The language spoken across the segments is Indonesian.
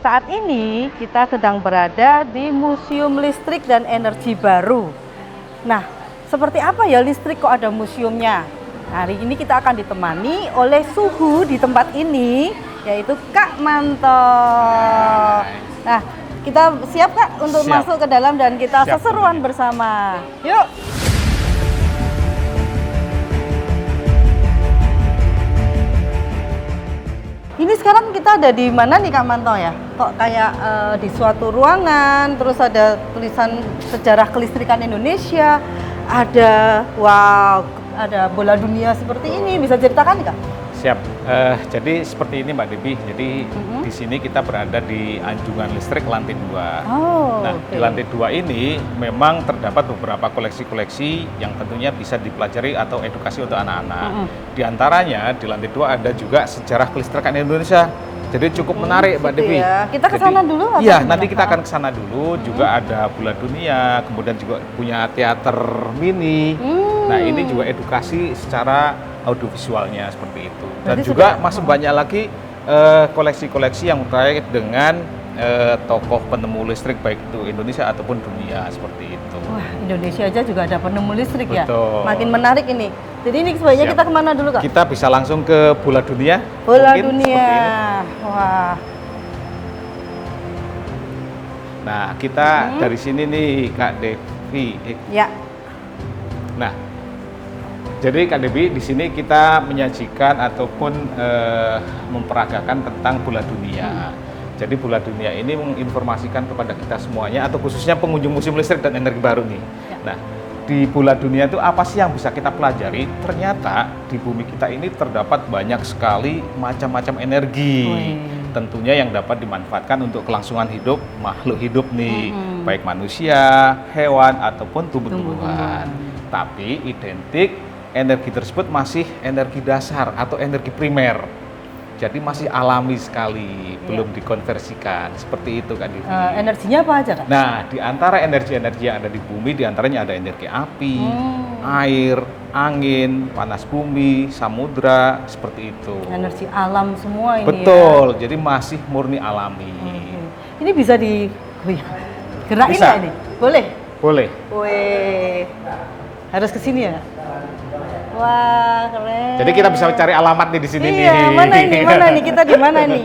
Saat ini kita sedang berada di Museum Listrik dan Energi Baru. Nah, seperti apa ya listrik kok ada museumnya? Hari ini kita akan ditemani oleh suhu di tempat ini, yaitu Kak Manto. Nah, kita siap Kak untuk masuk ke dalam dan kita seseruan bersama. Yuk! Ini sekarang kita ada di mana nih Kak Manto ya? Kok kayak di suatu ruangan, terus ada tulisan sejarah kelistrikan Indonesia, ada ada bola dunia seperti ini, bisa ceritakan Kak? Siap. Jadi seperti ini Mbak Debbie. Jadi di sini kita berada di anjungan listrik lantai 2. Di lantai 2 ini memang terdapat beberapa koleksi-koleksi yang tentunya bisa dipelajari atau edukasi untuk anak-anak. Di antaranya di lantai 2 ada juga sejarah kelistrikan Indonesia. Jadi cukup menarik Mbak Debbie. Ya. Kita ke sana dulu? Iya, nanti kita akan ke sana dulu. Juga ada bola dunia, kemudian juga punya teater mini. Nah, ini juga edukasi secara audiovisualnya seperti itu. Dan jadi juga masih banyak lagi koleksi-koleksi yang terkait dengan tokoh penemu listrik baik itu Indonesia ataupun dunia seperti itu. Wah, Indonesia aja juga ada penemu listrik. Betul. Ya. Makin menarik ini. Jadi ini sebaiknya kita kemana dulu Kak? Kita bisa langsung ke bola dunia. Bola dunia. Wah. Nah, kita dari sini nih Kak Devi. Ya. Nah, jadi Kak Debbie, di sini kita menyajikan ataupun memperagakan tentang bola dunia. Jadi bola dunia ini menginformasikan kepada kita semuanya atau khususnya pengunjung Museum Listrik dan Energi Baru nih. Ya. Nah, di bola dunia itu apa sih yang bisa kita pelajari? Ternyata di bumi kita ini terdapat banyak sekali macam-macam energi. Tentunya yang dapat dimanfaatkan untuk kelangsungan hidup makhluk hidup nih, baik manusia, hewan ataupun tumbuh-tumbuhan. Tapi identik energi tersebut masih energi dasar atau energi primer. Jadi masih alami sekali, belum dikonversikan. Seperti itu Kak Devi. Energinya apa aja Kak? Nah, di antara energi-energi yang ada di bumi, di antaranya ada energi api, air, angin, panas bumi, samudra, seperti itu. Energi alam semua ini. Betul, jadi masih murni alami. Ini bisa digerakin nggak ini? Boleh? Boleh. Wih, harus ke sini ya? Wah, keren. Jadi kita bisa cari alamat nih di sini nih. Iya, mana nih? Kita di mana nih?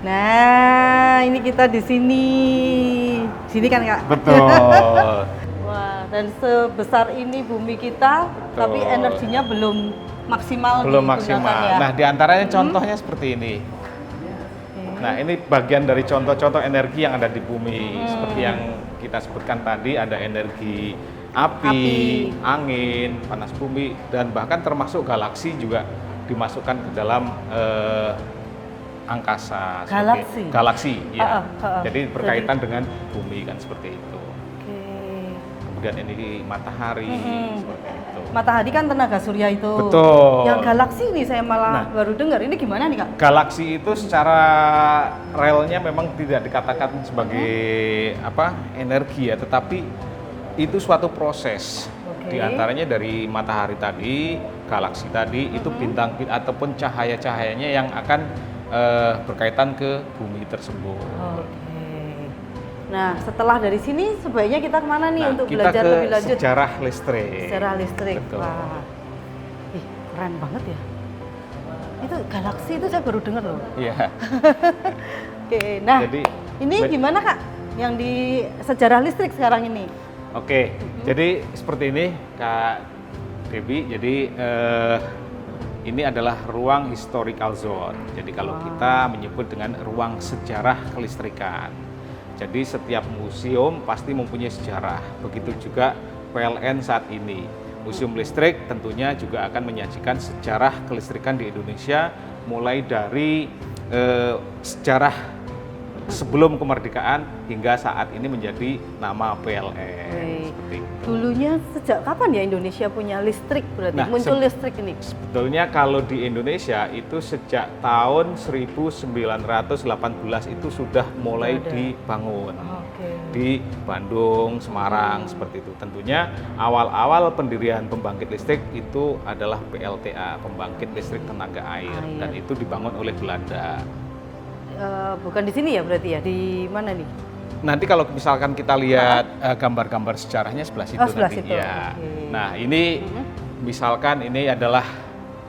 Nah, ini kita di sini. Sini kan, Kak? Betul. Wah, dan sebesar ini bumi kita, tapi energinya belum maksimal. Belum maksimal. Ya? Nah, di antaranya contohnya seperti ini. Nah, ini bagian dari contoh-contoh energi yang ada di bumi. Seperti yang kita sebutkan tadi, ada energi api, angin, panas bumi, dan bahkan termasuk galaksi juga dimasukkan ke dalam angkasa. Galaksi, ya. Jadi berkaitan dengan bumi kan seperti itu. Kemudian ini matahari, seperti itu. Matahari kan tenaga surya itu. Betul. Yang galaksi ini saya malah baru dengar. Ini gimana nih Kak? Galaksi itu secara relnya memang tidak dikatakan sebagai energi ya, tetapi itu suatu proses. Di antaranya dari matahari tadi, galaksi tadi, itu bintang ataupun cahaya-cahayanya yang akan berkaitan ke bumi tersebut. Nah, setelah dari sini sebaiknya kita kemana nih untuk belajar lebih lanjut? Kita ke sejarah listrik. Sejarah listrik. Betul. Wah. Ih, keren banget ya. Itu galaksi itu saya baru dengar loh. Iya. Oke, nah jadi, ini gimana Kak? Yang di sejarah listrik sekarang ini? Oke, jadi seperti ini Kak Debbie. Jadi ini adalah ruang historical zone. Jadi kalau kita menyebut dengan ruang sejarah kelistrikan. Jadi setiap museum pasti mempunyai sejarah. Begitu juga PLN saat ini. Museum Listrik tentunya juga akan menyajikan sejarah kelistrikan di Indonesia, mulai dari sejarah sebelum kemerdekaan hingga saat ini menjadi nama PLN. Seperti itu. Dulunya sejak kapan ya Indonesia punya listrik berarti? Nah, muncul listrik ini? Sebetulnya kalau di Indonesia itu sejak tahun 1918 itu sudah mulai dibangun. Di Bandung, Semarang, seperti itu. Tentunya awal-awal pendirian pembangkit listrik itu adalah PLTA, pembangkit listrik tenaga air. Dan itu dibangun oleh Belanda. Bukan di sini ya berarti ya? Di mana nih? Nanti kalau misalkan kita lihat gambar-gambar sejarahnya sebelah situ sebelah nanti. situ. Ya. Nah ini misalkan ini adalah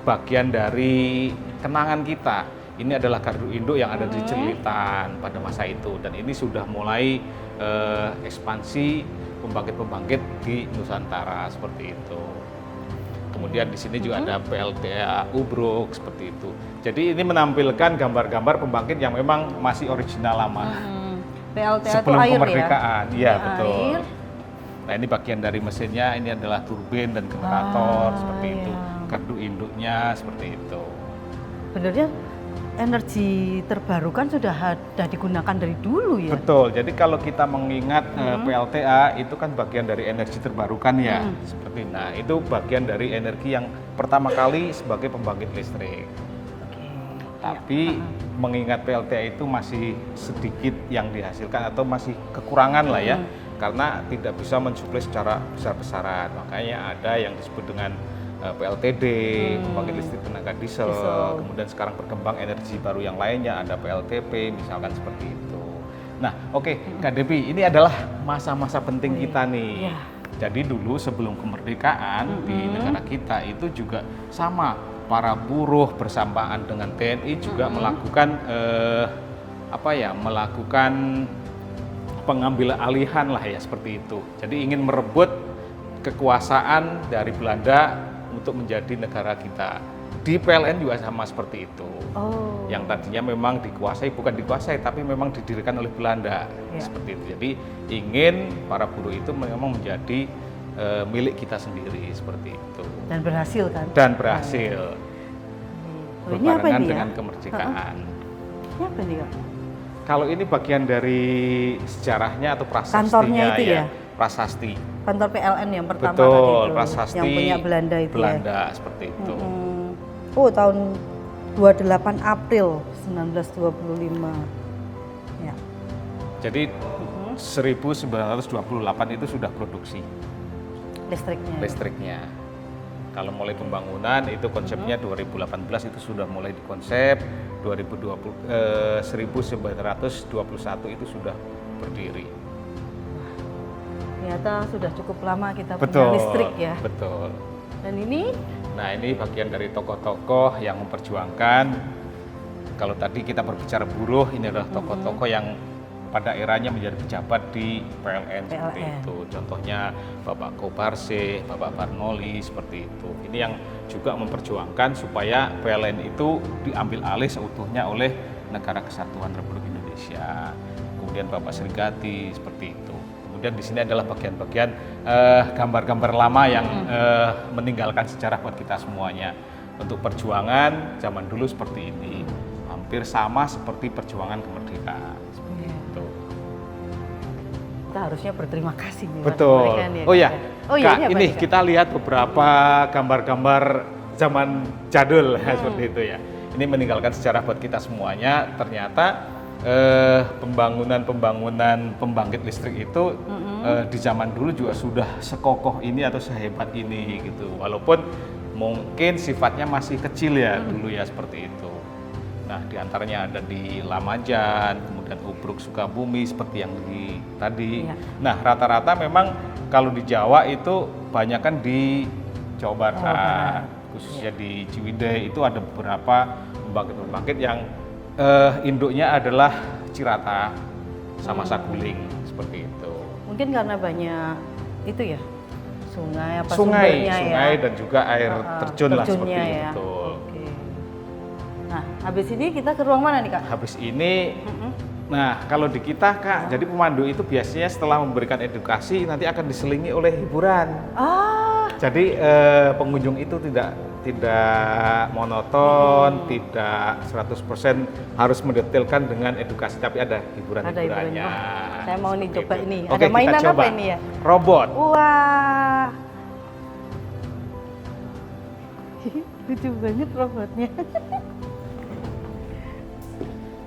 bagian dari kenangan kita. Ini adalah gardu induk yang ada di Celilitan pada masa itu, dan ini sudah mulai ekspansi pembangkit-pembangkit di Nusantara seperti itu. Kemudian di sini juga ada PLTA Ubruk seperti itu. Jadi ini menampilkan gambar-gambar pembangkit yang memang masih original lama. PLTA sebelum itu air kemerdekaan, ya betul. Air. Nah ini bagian dari mesinnya, ini adalah turbin dan generator seperti itu. Gardu induknya seperti itu. Benernya energi terbarukan sudah ada digunakan dari dulu ya? Betul, jadi kalau kita mengingat PLTA itu kan bagian dari energi terbarukan ya, seperti nah itu bagian dari energi yang pertama kali sebagai pembangkit listrik. Tapi mengingat PLTA itu masih sedikit yang dihasilkan atau masih kekurangan lah ya, karena tidak bisa mensuplai secara besar-besaran, makanya ada yang disebut dengan PLTD, pembangkit listrik tenaga diesel. Kemudian sekarang berkembang energi baru yang lainnya, ada PLTP misalkan seperti itu. Nah, Kak Devi, ini adalah masa-masa penting kita nih. Jadi dulu sebelum kemerdekaan di negara kita itu juga sama, para buruh bersamaan dengan TNI juga melakukan melakukan pengambilan alihan lah ya seperti itu. Jadi ingin merebut kekuasaan dari Belanda untuk menjadi negara kita. Di PLN juga sama seperti itu. Yang tadinya memang bukan dikuasai, tapi memang didirikan oleh Belanda. Seperti itu. Jadi ingin para buruh itu memang menjadi milik kita sendiri, seperti itu. Dan berhasil kan? Dan berhasil. Berbarengan dengan kemerdekaan. Ini apa nih Kak? Kalau ini bagian dari sejarahnya atau prasastinya. Kantornya itu ya? Prasasti. Kantor PLN yang pertama Betul, tadi itu, prasasti yang punya Belanda itu Belanda, ya? seperti itu. Tahun 28 April 1925. Ya. Jadi 1928 itu sudah produksi listriknya. Kalau mulai pembangunan itu konsepnya 2018 itu sudah mulai dikonsep, 1921 itu sudah berdiri. Ternyata sudah cukup lama kita punya listrik ya. Betul. Dan ini? Nah ini bagian dari tokoh-tokoh yang memperjuangkan. Kalau tadi kita berbicara buruh, ini adalah tokoh-tokoh yang pada eranya menjadi pejabat di PLN seperti itu. Contohnya Bapak Kobarse, Bapak Barnoli seperti itu. Ini yang juga memperjuangkan supaya PLN itu diambil alih seutuhnya oleh Negara Kesatuan Republik Indonesia. Kemudian Bapak Srigati seperti itu. Kemudian di sini adalah bagian-bagian gambar-gambar lama yang meninggalkan sejarah buat kita semuanya. Untuk perjuangan zaman dulu seperti ini, hampir sama seperti perjuangan kemerdekaan. Seperti itu. Kita harusnya berterima kasih nih. Betul. Kak, ini Kak? kita lihat beberapa gambar-gambar zaman jadul seperti itu ya. Ini meninggalkan sejarah buat kita semuanya. Ternyata pembangunan pembangkit listrik itu di zaman dulu juga sudah sekokoh ini atau sehebat ini gitu. Walaupun mungkin sifatnya masih kecil ya dulu ya seperti itu. Nah diantaranya ada di Lamajan, kemudian Ubruk Sukabumi seperti yang tadi. Nah rata-rata memang kalau di Jawa itu banyak kan di Jawa Barat, khususnya di Ciwidey itu ada beberapa pembangkit-pembangkit yang induknya adalah Cirata sama Saguling seperti itu. Mungkin karena banyak itu ya, sungai sungai dan juga air terjun lah seperti itu. Nah, habis ini kita ke ruang mana nih Kak? Habis ini, nah kalau di kita Kak, jadi pemandu itu biasanya setelah memberikan edukasi nanti akan diselingi oleh hiburan. Jadi pengunjung itu tidak monoton, tidak 100% harus mendetailkan dengan edukasi, tapi ada hiburan-hiburannya. Wah, saya mau nih coba ini. Oke, Ada mainan kita coba. apa ini ya? Robot. Wah. Lucu banget robotnya.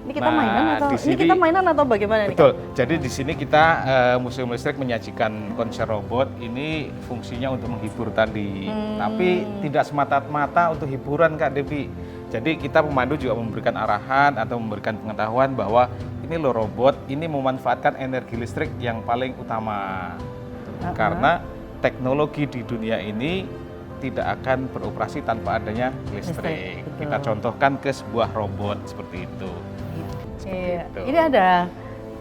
Ini kita Nah, mainan atau di ini sini- kita mainan atau bagaimana nih? Betul. Jadi di sini kita Museum Listrik menyajikan konser robot. Ini fungsinya untuk menghibur tadi, tapi tidak semata-mata untuk hiburan, Kak Devi. Jadi kita pemandu juga memberikan arahan atau memberikan pengetahuan bahwa ini loh robot, ini memanfaatkan energi listrik yang paling utama. Karena teknologi di dunia ini tidak akan beroperasi tanpa adanya listrik. Betul. Kita contohkan ke sebuah robot seperti itu. Iya. itu. Ini ada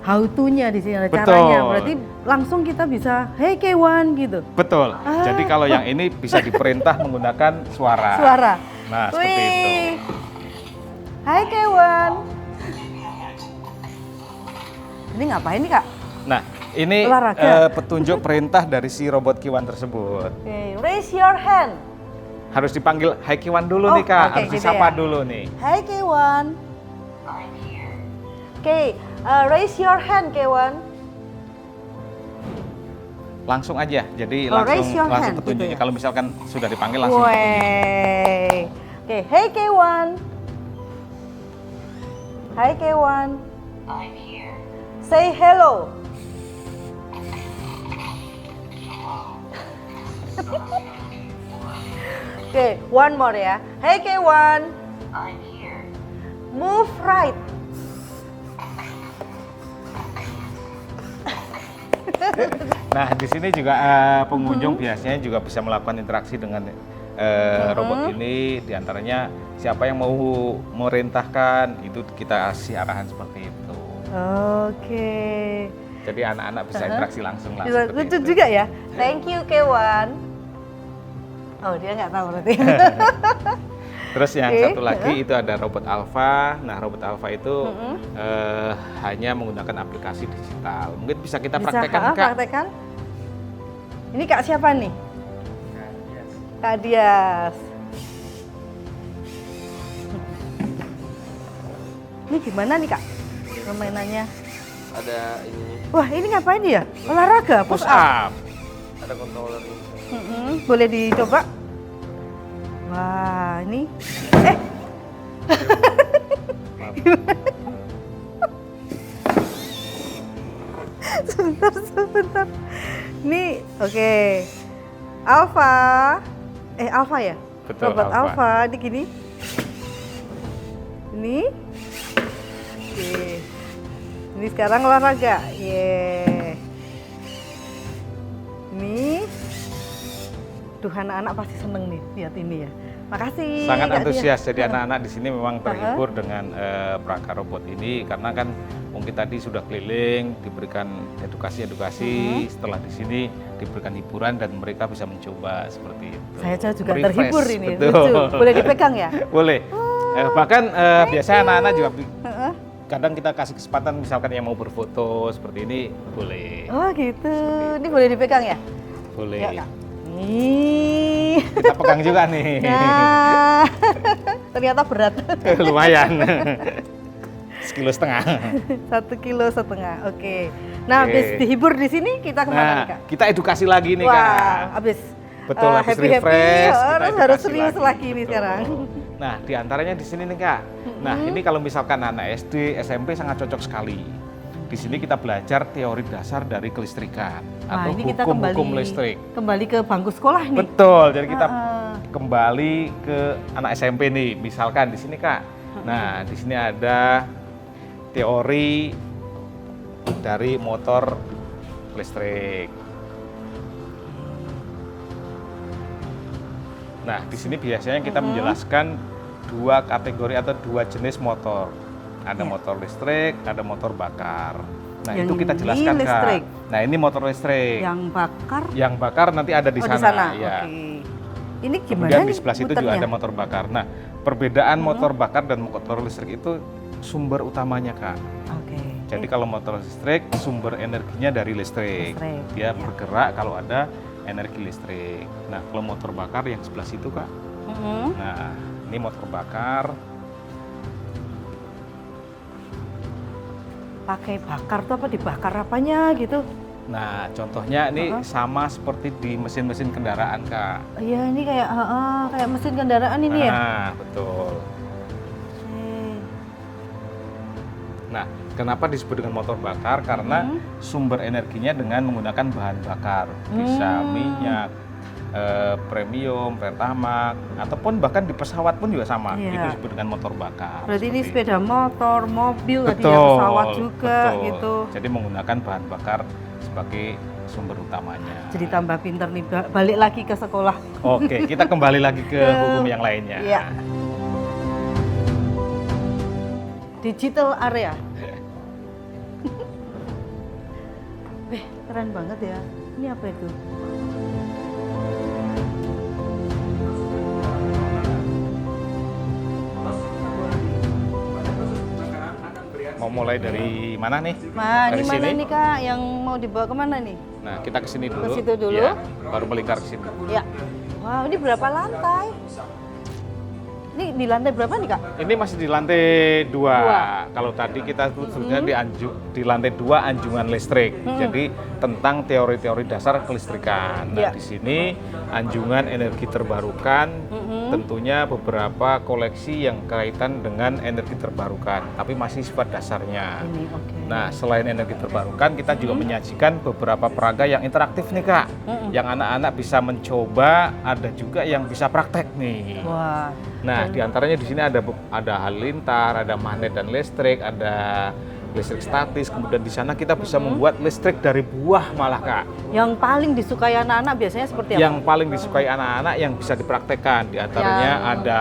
how to-nya di sini, ada Betul. caranya. Berarti langsung kita bisa, hey Kewan gitu. Betul. Jadi kalau yang ini bisa diperintah menggunakan suara. Suara. Nah, seperti itu. Hai Kewan. Ini ngapain nih Kak? Nah, ini Olahraga. petunjuk perintah dari si robot Kiwan tersebut. Oke, raise your hand. Harus dipanggil Hai Kiwan dulu Oh, nih, Kak. oke, Harus gitu disapa ya. dulu nih. Hai Kewan. Oke, raise your hand Kewan. Langsung aja. Jadi Oh, raise your langsung hand, petunjuknya. gitu ya? Kalau misalkan sudah dipanggil langsung petunjuk. Wey. Oke, hey Kewan. Hai Kewan. I'm here. Say hello. Oke, one more ya. Hey Kewan. I'm here. Move right. Nah, di sini juga pengunjung biasanya juga bisa melakukan interaksi dengan robot ini. Di antaranya siapa yang mau merintahkan, itu kita kasih arahan seperti itu. Oke. Jadi anak-anak bisa interaksi langsung lah. Bisa seperti lucu itu. juga ya. Thank you Kewan. Oh, dia nggak tahu berarti. Terus yang Oke, satu lagi itu ada robot Alpha. Nah, robot Alpha itu hanya menggunakan aplikasi digital. Mungkin bisa kita praktekkan, Kak. Praktekkan. Ini Kak siapa nih? Kak Dias. Ini gimana nih Kak permainannya? Ada ininya, Wah, ini ngapain ya? Olahraga, push Push up. up. ada controller ini. Boleh dicoba? Wah, ini. Sebentar. Ini, oke. Alpha. Alpha ya? Betul, Robot Alpha. Alpha, ini gini. Ini. Oke. Ini sekarang olahraga. Yeay. Ini. Duh, anak-anak pasti seneng nih lihat ini ya. Makasih. Sangat Kak antusias. Tia. Jadi anak-anak di sini memang terhibur dengan perangkat robot ini karena kan mungkin tadi sudah keliling, diberikan edukasi. Setelah di sini diberikan hiburan dan mereka bisa mencoba seperti itu. Saya juga Refresh, terhibur ini. betul. Lucu. Boleh dipegang ya? Boleh. Bahkan biasanya anak-anak juga Heeh. kadang kita kasih kesempatan misalkan yang mau berfoto seperti ini boleh. Oh gitu. Ini boleh dipegang ya? Boleh. Ya, Kak. Nih. Kita pegang juga nih. Nah. Ternyata berat. Lumayan. 1,5 kilo. 1,5 kilo. Oke. Nah, Oke. habis dihibur di sini kita kemana nih, Nah, Kak? kita edukasi lagi nih, Wah, Kak. habis Betul, habis happy refresh, kita harus edukasi serius lagi nih Betul. sekarang. Nah, diantaranya di sini nih, Kak. Nah, ini kalau misalkan anak SD, SMP sangat cocok sekali. Di sini kita belajar teori dasar dari kelistrikan Nah, atau ini kita hukum-hukum listrik. kembali ke bangku sekolah nih. Betul. Jadi kita Heeh. kembali ke anak SMP nih. Misalkan di sini, Kak. Nah, di sini ada teori dari motor listrik. Nah, di sini biasanya kita menjelaskan dua kategori atau dua jenis motor. Ada motor listrik, ada motor bakar. Nah, Yang itu kita ini jelaskan, listrik. Kak. Nah, ini motor listrik. Yang bakar. Yang bakar nanti ada di Oh, sana. di sana. Ya. Oke. Ini gimana Kemudian di nih sebelah situ juga muternya? ada motor bakar. Nah, perbedaan motor bakar dan motor listrik itu sumber utamanya, Kak. Oke. Jadi kalau motor listrik sumber energinya dari listrik. Listrik, Dia ya. bergerak kalau ada energi listrik. Nah, kalau motor bakar yang sebelah situ, Kak. Nah, ini motor bakar. Pakai bakar tuh apa, dibakar apanya gitu? Nah, contohnya ini sama seperti di mesin-mesin kendaraan, Kak. Iya, ini kayak kayak mesin kendaraan ini ya. Nah, betul. Nah, kenapa disebut dengan motor bakar? Karena sumber energinya dengan menggunakan bahan bakar, bisa minyak, premium, pertamax, ataupun bahkan di pesawat pun juga sama. Iya. Itu disebut dengan motor bakar. Berarti ini Seperti sepeda motor, mobil, tadi Betul, ya, pesawat juga betul. gitu. Jadi menggunakan bahan bakar sebagai sumber utamanya. Jadi tambah pinter nih, balik lagi ke sekolah. Oke, kita kembali lagi ke hukum yang lainnya. Iya. Digital area. Keren banget ya. Ini apa itu? Mau mulai dari mana nih? Ini Dari mana sini? nih Kak yang mau dibawa kemana nih? Nah, kita ke sini dulu. Ke situ dulu? Ya, baru melingkar ke sini. Ya. Wow, ini berapa lantai? Ini di lantai berapa nih Kak? Ini masih di lantai 2. Kalau tadi kita sudah di lantai 2 anjungan listrik. Jadi tentang teori-teori dasar kelistrikan. Nah, Ya. di sini anjungan energi terbarukan, tentunya beberapa koleksi yang kaitan dengan energi terbarukan, tapi masih sifat dasarnya. Ini oke. Nah, selain energi terbarukan, kita juga menyajikan beberapa peraga yang interaktif nih, Kak. Yang anak-anak bisa mencoba, ada juga yang bisa praktek nih. Wah. Nah, diantaranya di sini ada halilintar, ada magnet dan listrik, ada listrik statis. Kemudian di sana kita bisa membuat listrik dari buah malah, Kak. Yang paling disukai anak-anak biasanya seperti apa? Yang paling disukai anak-anak yang bisa dipraktekkan, diantaranya ada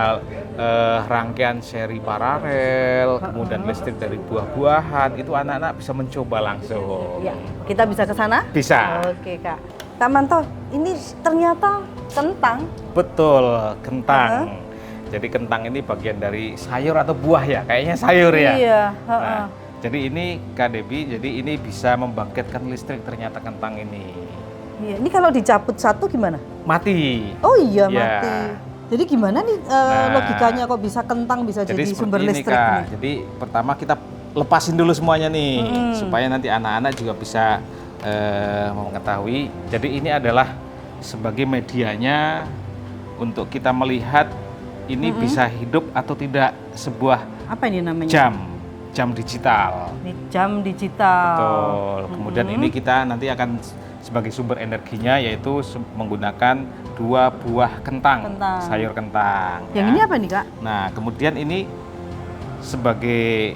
rangkaian seri paralel, kemudian listrik dari buah-buahan. Itu anak-anak bisa mencoba langsung. Ya, kita bisa ke sana? Bisa. Oke Kak. Kak Manto, ini ternyata kentang. Betul, kentang. Jadi kentang ini bagian dari sayur atau buah ya? Kayaknya sayur ya? Iya. Nah, jadi ini Kak Debbie, jadi ini bisa membangkitkan listrik ternyata kentang ini. Iya, ini kalau dicabut satu gimana? Mati. Oh iya, Ya. mati. Jadi gimana nih logikanya kok bisa kentang bisa jadi seperti sumber ini, listrik Kak. nih? Jadi pertama kita lepasin dulu semuanya nih, supaya nanti anak-anak juga bisa mengetahui. Jadi ini adalah sebagai medianya untuk kita melihat ini bisa hidup atau tidak sebuah Apa ini namanya? jam digital. Ini jam digital. Betul. Kemudian ini kita nanti akan sebagai sumber energinya yaitu menggunakan 2 buah kentang, sayur kentang. Yang ya. ini apa nih Kak? Nah, kemudian ini sebagai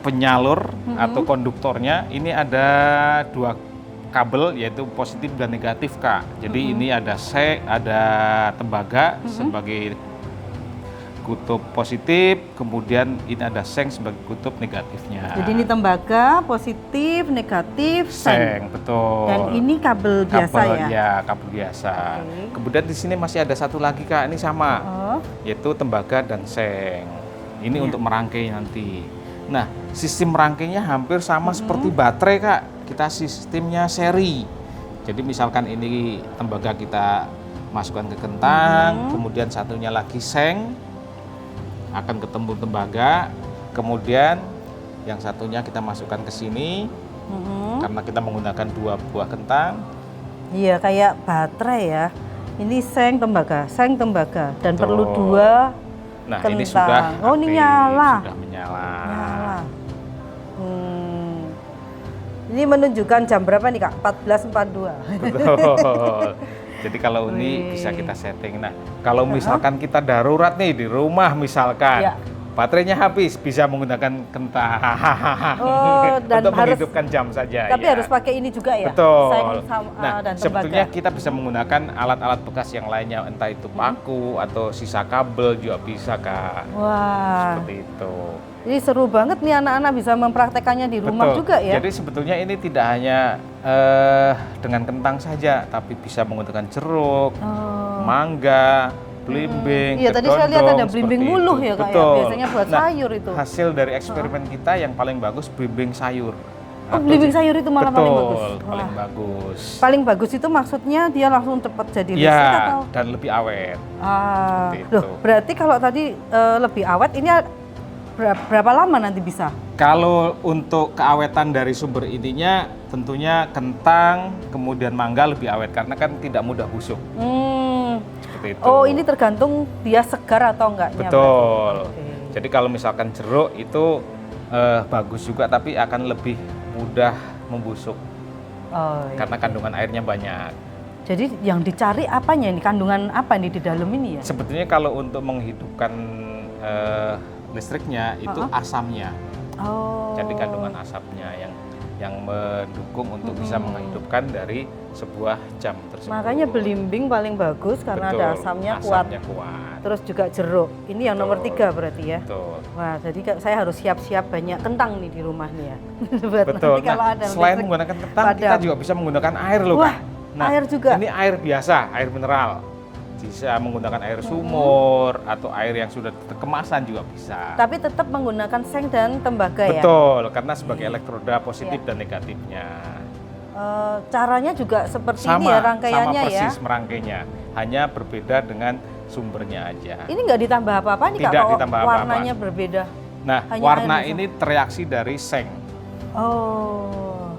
penyalur atau konduktornya ini ada 2 kabel yaitu positif dan negatif, Kak. Jadi ini ada tembaga sebagai kutub positif, kemudian ini ada seng sebagai kutub negatifnya. Jadi ini tembaga, positif, negatif, seng, betul. Dan ini kabel biasa ya? Ya, kabel biasa. Oke. Kemudian di sini masih ada satu lagi, Kak, ini sama, yaitu tembaga dan seng. Ini untuk merangkai nanti. Nah, sistem rangkainya hampir sama seperti baterai, Kak. Kita sistemnya seri. Jadi misalkan ini tembaga kita masukkan ke kentang, kemudian satunya lagi seng, akan ketemu tembaga, kemudian yang satunya kita masukkan ke sini, karena kita menggunakan 2 buah kentang. Iya, kayak baterai ya. Ini seng tembaga, dan Betul. perlu 2 Nah, kentang. ini sudah Oh, ini aktif, nyala. sudah menyala. Nyala. Ini menunjukkan jam berapa nih Kak? 14.42. Betul. Jadi kalau ini bisa kita setting. Nah, kalau misalkan kita darurat nih di rumah misalkan, Ya. baterainya habis, bisa menggunakan kentang. Oh, dan untuk harus- menghidupkan jam saja. Tapi ya. harus pakai ini juga ya? Betul. Seng Nah, dan sebetulnya tembaga. kita bisa menggunakan alat-alat bekas yang lainnya, entah itu paku atau sisa kabel juga bisa, Kak. Wah, Seperti itu. ini seru banget nih anak-anak bisa mempraktekannya di rumah Betul. juga ya? Jadi sebetulnya ini tidak hanya dengan kentang saja, tapi bisa menggunakan jeruk, mangga, belimbing. Iya, tadi saya lihat ada kedondong, belimbing seperti wuluh itu. ya Kak ya? Betul. Biasanya buat sayur itu. Hasil dari eksperimen kita yang paling bagus belimbing sayur. Oh, belimbing sayur itu malah paling bagus. Betul, paling Wah. bagus. Paling bagus itu maksudnya dia langsung cepat jadi Iya, listrik atau? dan lebih awet. Ah, Seperti loh, itu. berarti kalau tadi lebih awet ini berapa lama nanti bisa? Kalau untuk keawetan dari sumber intinya tentunya kentang, kemudian mangga lebih awet karena kan tidak mudah busuk. Seperti itu. Oh, ini tergantung dia segar atau enggaknya. Betul. berarti. Oke. Jadi kalau misalkan jeruk itu bagus juga tapi akan lebih mudah membusuk Oh, iya. karena kandungan airnya banyak. Jadi yang dicari apanya ini? Kandungan apa nih di dalam ini ya? Sebetulnya kalau untuk menghidupkan listriknya itu asamnya. Oh. Jadi kandungan asapnya yang mendukung untuk bisa menghidupkan dari sebuah jam tersebut. Makanya belimbing paling bagus karena Betul, ada asamnya kuat. kuat. Terus juga jeruk. Ini yang nomor 3 berarti ya. Betul. Wah, jadi saya harus siap-siap banyak kentang nih di rumah nih ya. Buat Betul. nanti kalau Nah, ada selain listrik menggunakan kentang, kita padam. juga bisa menggunakan air loh, Wah, Kak. air juga? Ini air biasa, air mineral. Bisa menggunakan air sumur atau air yang sudah kemasan juga bisa. Tapi tetap menggunakan seng dan tembaga ya. Betul, karena sebagai elektroda positif Iya. dan negatifnya. Caranya juga seperti ini Sama, ya rangkaiannya sama ya. persis merangkainya. Hanya berbeda dengan sumbernya aja. Ini nggak ditambah apa-apa nih Kak, Tidak kalau ditambah apa-apa. warnanya berbeda. Nah, hanya warna air ini tereaksi dari seng. Oh.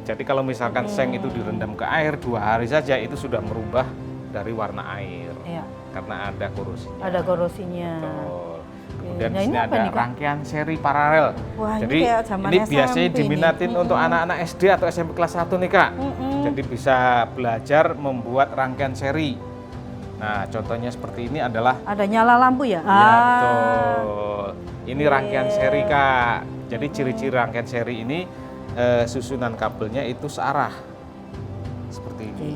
Jadi kalau misalkan seng itu direndam ke air 2 hari saja itu sudah merubah dari warna air Iya, karena ada korosinya. ada korosinya. Betul. Kemudian Nah, di ini sini apa ada nih, Kak? rangkaian seri paralel. Wah, ini Jadi kayak zaman ini SMP biasanya ini. diminatin untuk anak-anak SD atau SMP kelas 1 nih, Kak. Jadi bisa belajar membuat rangkaian seri. Nah, contohnya seperti ini adalah Ada nyala lampu ya? ya betul. Ini rangkaian Iya. seri, Kak. Jadi ciri-ciri rangkaian seri ini susunan kabelnya itu searah. Seperti ini.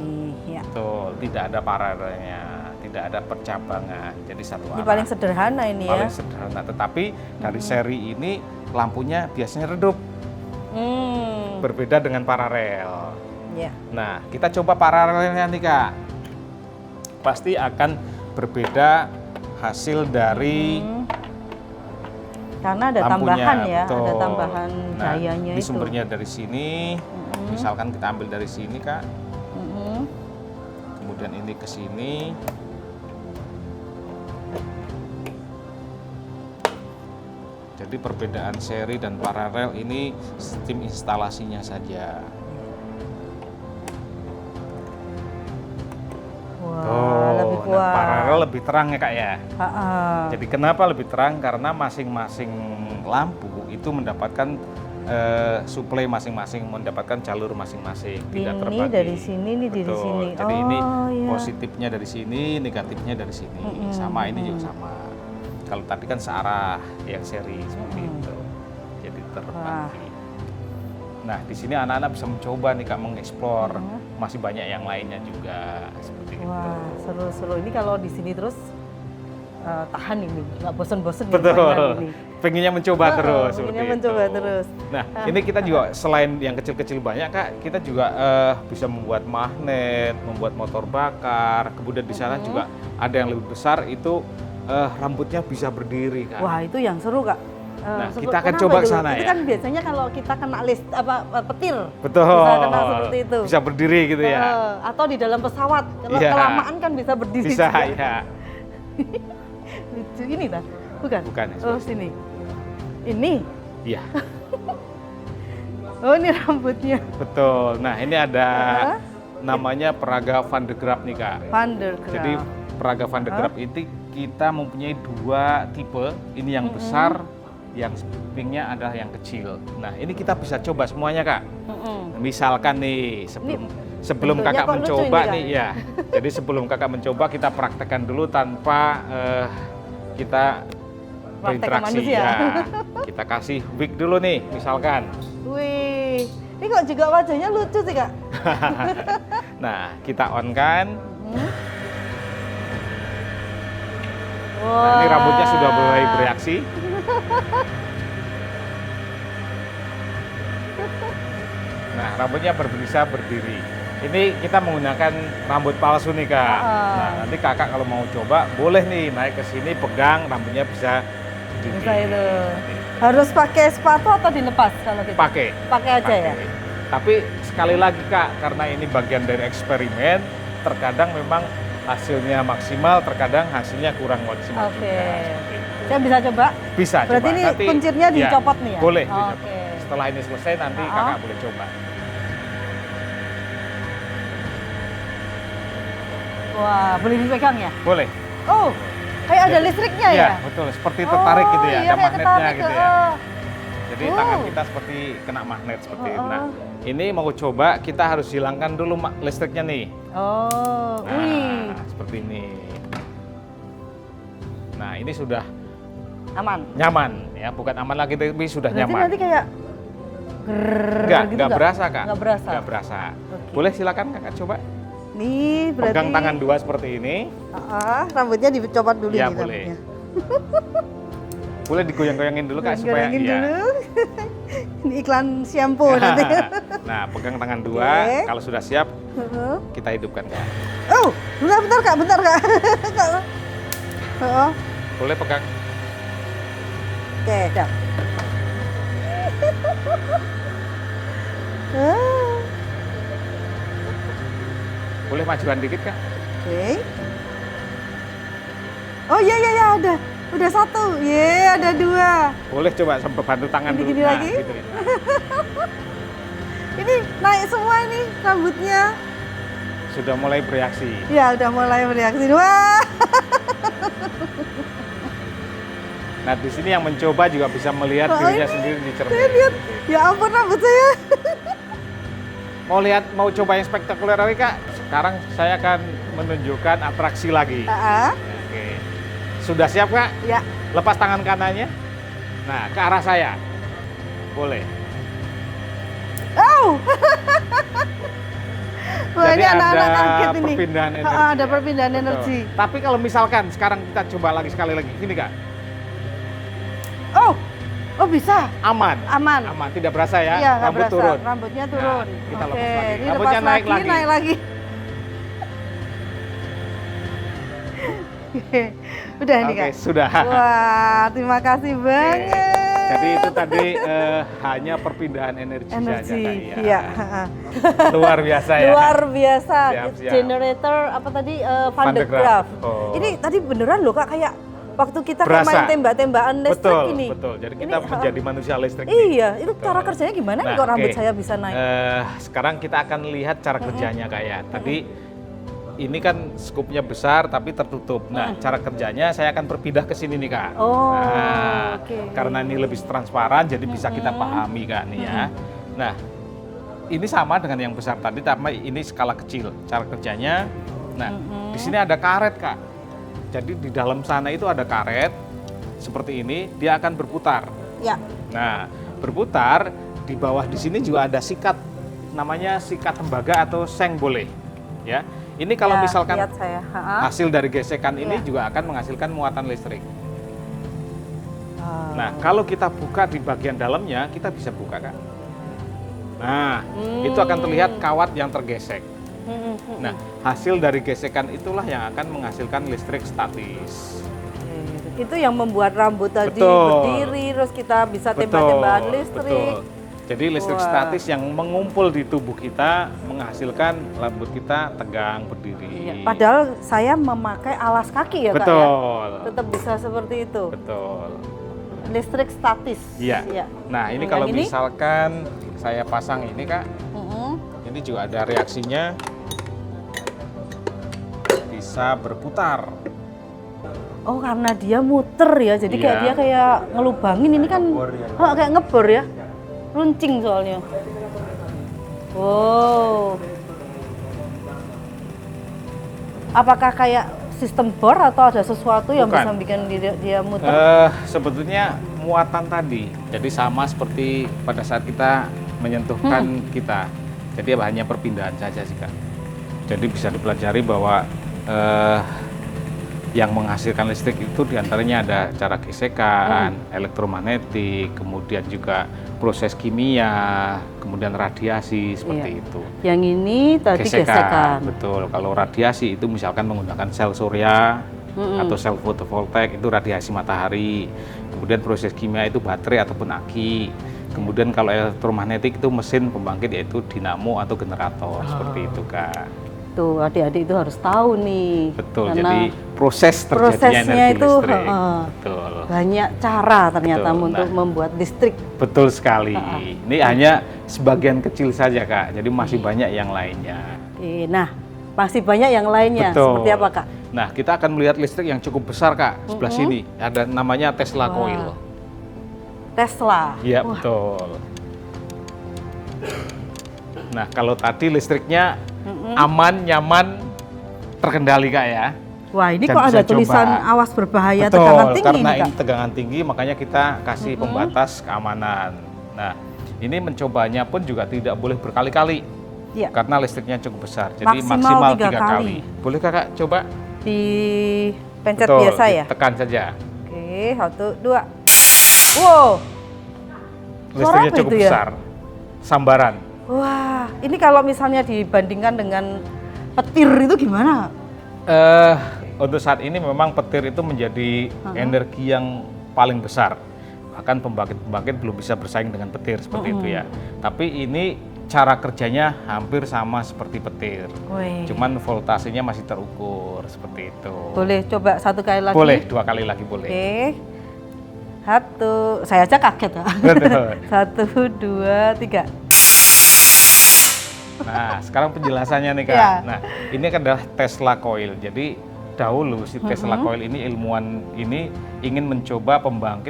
Iya. Betul, tidak ada paralelnya, tidak ada percabangan. Jadi satu Ini arah. paling sederhana ini Paling ya. sederhana, tetapi dari seri ini lampunya biasanya redup, berbeda dengan paralel. Ya. Nah, kita coba paralelnya nih, Kak. Pasti akan berbeda hasil dari Karena ada lampunya. tambahan ya, ada Betul. tambahan Nah, dayanya ini itu. sumbernya dari sini. Misalkan kita ambil dari sini, Kak. Kemudian ini ke sini. Jadi perbedaan seri dan paralel ini sistem instalasinya saja. Wah, lebih kuat. Nah, paralel lebih terang ya, Kak ya. Ha-ha. Jadi kenapa lebih terang? Karena masing-masing lampu itu mendapatkan suplai masing-masing, mendapatkan jalur masing-masing, tidak Ini terbagi. dari sini, ini dari Betul. sini. Jadi ini Oh, iya. positifnya dari sini, negatifnya dari sini. Sama ini juga sama. Kalau tadi kan searah yang seri seperti itu. Jadi terbagi. Nah, di sini anak-anak bisa mencoba nih, Kak, mengeksplor. Masih banyak yang lainnya juga seperti itu. Wah, seru-seru. Ini kalau di sini terus tahan ini, nggak bosan-bosan Betul. Pengennya mencoba terus seperti pengennya mencoba itu. terus. Nah, ini kita juga selain yang kecil-kecil banyak, Kak, kita juga bisa membuat magnet, membuat motor bakar. Kemudian di sana juga ada yang lebih besar itu rambutnya bisa berdiri, Kak. Wah, itu yang seru Kak. Nah, kita akan kenapa coba ke itu? sana Itu ya. kan biasanya kalau kita kena petir. Betul. Bisa kena seperti itu. Bisa berdiri gitu ya. Atau di dalam pesawat. Kalau Iya. kelamaan kan bisa berdiri Bisa juga. ya. Lucu ini tak? Bukan? Bukan, ya, Oh, sebelah sini. Ini. Iya, Oh, ini rambutnya. betul. Nah, ini ada namanya peraga Van de Graaff nih, Kak. Van der Graaf. Jadi peraga Van de Graaff itu kita mempunyai 2 tipe. Ini yang besar, yang sampingnya adalah yang kecil. Nah, ini kita bisa coba semuanya, Kak. Misalkan nih sebelum bentuknya Kakak kok lucu mencoba ini, Kak? nih ya. Jadi sebelum Kakak mencoba kita praktekkan dulu tanpa kita Praktek ke berinteraksi manusia. ya. Kita kasih wig dulu nih, misalkan. Wih, ini kok juga wajahnya lucu sih Kak? Nah, kita on kan. Wah. Nah, ini rambutnya sudah mulai bereaksi. Nah, rambutnya bisa berdiri. Ini kita menggunakan rambut palsu nih, Kak. Nah, nanti Kakak kalau mau coba boleh nih naik ke sini, pegang rambutnya bisa Bisa itu. Harus pakai sepatu atau dilepas kalau gitu? Pakai. Pakai aja ya. Tapi sekali lagi Kak, karena ini bagian dari eksperimen, terkadang memang hasilnya maksimal, terkadang hasilnya kurang maksimal Oke. juga. Seperti itu. Saya bisa coba? Bisa Berarti coba. ini Nanti, kuncirnya dicopot nih ya? Boleh. Oke. Dicopot. Setelah ini selesai nanti Kakak boleh coba. Wah, boleh dipegang ya? Boleh. Oh, kayak ada listriknya ya? Iya, betul. Seperti tertarik gitu ya, iya, ada kayak magnetnya ketarik, gitu ya. Jadi Oh. tangan kita seperti kena magnet seperti itu. Nah, ini mau coba kita harus hilangkan dulu listriknya nih. Oh, wih, Nah, seperti ini. Nah, ini sudah aman. nyaman ya, bukan aman lagi tapi sudah Berarti nyaman. nanti kayak Enggak berasa Kak. Nggak berasa. Nggak berasa. Oke. Boleh silakan Kakak coba. Nih, berarti Pegang tangan dua seperti ini. Rambutnya dicopot dulu Ya, nih boleh. rambutnya. Boleh digoyang-goyangin dulu Kak supaya Gorengin iya. dulu. Ini iklan shampoo nanti. Nah, pegang tangan dua. Oke. Kalau sudah siap, kita hidupkan Kak. Oh, bentar Kak, bentar Kak. Oh, Boleh pegang. oke, dah. Ah, Boleh majuan dikit Kak. Oke. Oh iya ada. Udah satu. Ye, ada dua. Boleh coba sampai bantu tangan dulu. Gini lagi? Gitu. Ini naik semua ini rambutnya. Sudah mulai bereaksi. Ya, udah mulai bereaksi. Wah. Nah, di sini yang mencoba juga bisa melihat Oh, dirinya ini sendiri di cermin. Saya lihat. Ya ampun rambut saya. Mau coba yang spektakuler lagi Kak? Sekarang saya akan menunjukkan atraksi lagi. Oke. Sudah siap Kak? Ya. Lepas tangan kanannya. Nah, ke arah saya. Boleh. Oh. Wah, Jadi ini anak-anak ada kaget ini. perpindahan energi. Ada perpindahan Betul. energi. Tapi kalau misalkan sekarang kita coba lagi sekali lagi. Gini Kak. Oh bisa. Aman. Aman. Aman, tidak berasa ya. Iya, nggak Rambut berasa. turun. Rambutnya turun. Nah, kita Oke, lepas lagi. ini Rambutnya lepas naik lagi. naik lagi. Udah nih Oke, Kak. sudah. Wah, terima kasih banget. Jadi itu tadi hanya perpindahan energi saja Energi, Kak, ya. iya. Luar biasa ya. Luar biasa. Siap. Generator apa tadi Van de de Graaff. Graaff. Oh. Ini tadi beneran loh Kak, kayak waktu kita Berasa. main tembak-tembakan listrik Betul, ini. betul. Jadi Ini, kita menjadi manusia listrik. Iya, itu Betul. cara kerjanya gimana nih Nah, kok rambut oke. saya bisa naik? Sekarang kita akan lihat cara kerjanya Kak ya. Tadi ini kan skupnya besar tapi tertutup. Nah, cara kerjanya saya akan berpindah ke sini nih Kak. Oh, Nah, oke. karena ini lebih transparan jadi bisa kita pahami Kak nih ya. Nah, ini sama dengan yang besar tadi tapi ini skala kecil cara kerjanya. Nah, di sini ada karet Kak. Jadi di dalam sana itu ada karet seperti ini, dia akan berputar. Ya. Nah, berputar di bawah di sini juga ada sikat, namanya sikat tembaga atau seng boleh, ya. Ini kalau Ya, misalkan lihat saya. hasil dari gesekan ini Ya. juga akan menghasilkan muatan listrik. Oh. Nah, kalau kita buka di bagian dalamnya, kita bisa buka Kak. Nah, itu akan terlihat kawat yang tergesek. Nah, hasil dari gesekan itulah yang akan menghasilkan listrik statis. Itu yang membuat rambut tadi Betul. berdiri, terus kita bisa tembak-tembakan listrik. Betul. Jadi listrik Wah. statis yang mengumpul di tubuh kita menghasilkan rambut kita tegang berdiri. Iya, padahal saya memakai alas kaki ya Kak ya. Betul. Tetap bisa seperti itu. Betul. Listrik statis. Iya. Iya. Nah, ini Yang kalau ini? misalkan saya pasang ini Kak, ini juga ada reaksinya. Bisa berputar. Oh, karena dia muter ya. Jadi Iya. kayak dia kayak ngelubangin ini kan. Kayak ngebor ya. Runcing soalnya. Wow. Apakah kayak sistem bor atau ada sesuatu yang Bukan. bisa bikin dia muter? Sebetulnya muatan tadi, jadi sama seperti pada saat kita menyentuhkan kita. Jadi hanya perpindahan saja sih Kak. Jadi bisa dipelajari bahwa yang menghasilkan listrik itu diantaranya ada cara gesekan, elektromagnetik, kemudian juga proses kimia, kemudian radiasi seperti Iya. itu. Yang ini tadi gesekan. Betul. Kalau radiasi itu misalkan menggunakan sel surya atau sel fotovoltaik itu radiasi matahari. Kemudian proses kimia itu baterai ataupun aki. Kemudian kalau elektromagnetik itu mesin pembangkit yaitu dinamo atau generator, seperti itu Kak. Tuh adik-adik itu harus tahu nih. Betul, karena jadi proses terjadinya prosesnya energi itu listrik. Betul. banyak cara ternyata Betul. untuk membuat listrik. Betul sekali. Ini hanya sebagian kecil saja Kak, jadi masih banyak yang lainnya. Oke, nah masih banyak yang lainnya. Betul. Seperti apa Kak? Nah, kita akan melihat listrik yang cukup besar Kak, sebelah sini. Ada namanya Tesla Wah. coil. Tesla. Iya, Wah, betul. Nah, kalau tadi listriknya aman, nyaman, terkendali Kak ya. Wah, ini Dan kok ada bisa tulisan coba. awas berbahaya Betul, tegangan tinggi karena ini ini Kak. tegangan tinggi makanya kita kasih pembatas keamanan. Nah, ini mencobanya pun juga tidak boleh berkali-kali. Iya. Karena listriknya cukup besar. Jadi Maksimal maksimal 3 3 kali. kali. Boleh Kakak coba? Di pencet Betul, biasa ya. tekan saja. Oke, 1, 2. Wow. Listriknya apa cukup itu ya? besar. Sambaran. Wah, ini kalau misalnya dibandingkan dengan petir itu gimana? Untuk saat ini memang petir itu menjadi energi yang paling besar. Bahkan pembangkit-pembangkit belum bisa bersaing dengan petir seperti itu ya. Tapi ini cara kerjanya hampir sama seperti petir. Wih. Cuman voltasenya masih terukur seperti itu. Boleh coba 1 kali lagi? Boleh, 2 kali lagi boleh. Oke. 1, saya aja kaget ya. Betul. 1, 2, 3. Nah, sekarang penjelasannya nih Kak. Iya. Nah, ini kan adalah Tesla coil. Jadi dahulu si Tesla coil ini ilmuwan ini ingin mencoba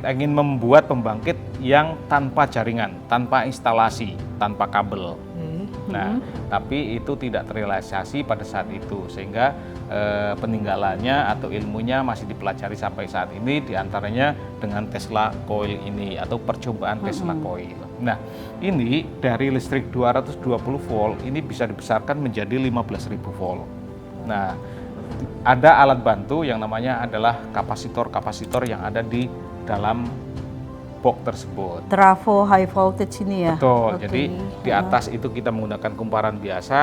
ingin membuat pembangkit yang tanpa jaringan, tanpa instalasi, tanpa kabel. Nah, tapi itu tidak terrealisasi pada saat itu sehingga peninggalannya atau ilmunya masih dipelajari sampai saat ini, diantaranya dengan Tesla coil ini atau percobaan Tesla coil. Nah, ini dari listrik 220 volt ini bisa dibesarkan menjadi 15.000 volt. Nah, ada alat bantu yang namanya adalah kapasitor-kapasitor yang ada di dalam box tersebut. Trafo high voltage ini ya. Betul. Oke. Jadi di atas itu kita menggunakan kumparan biasa,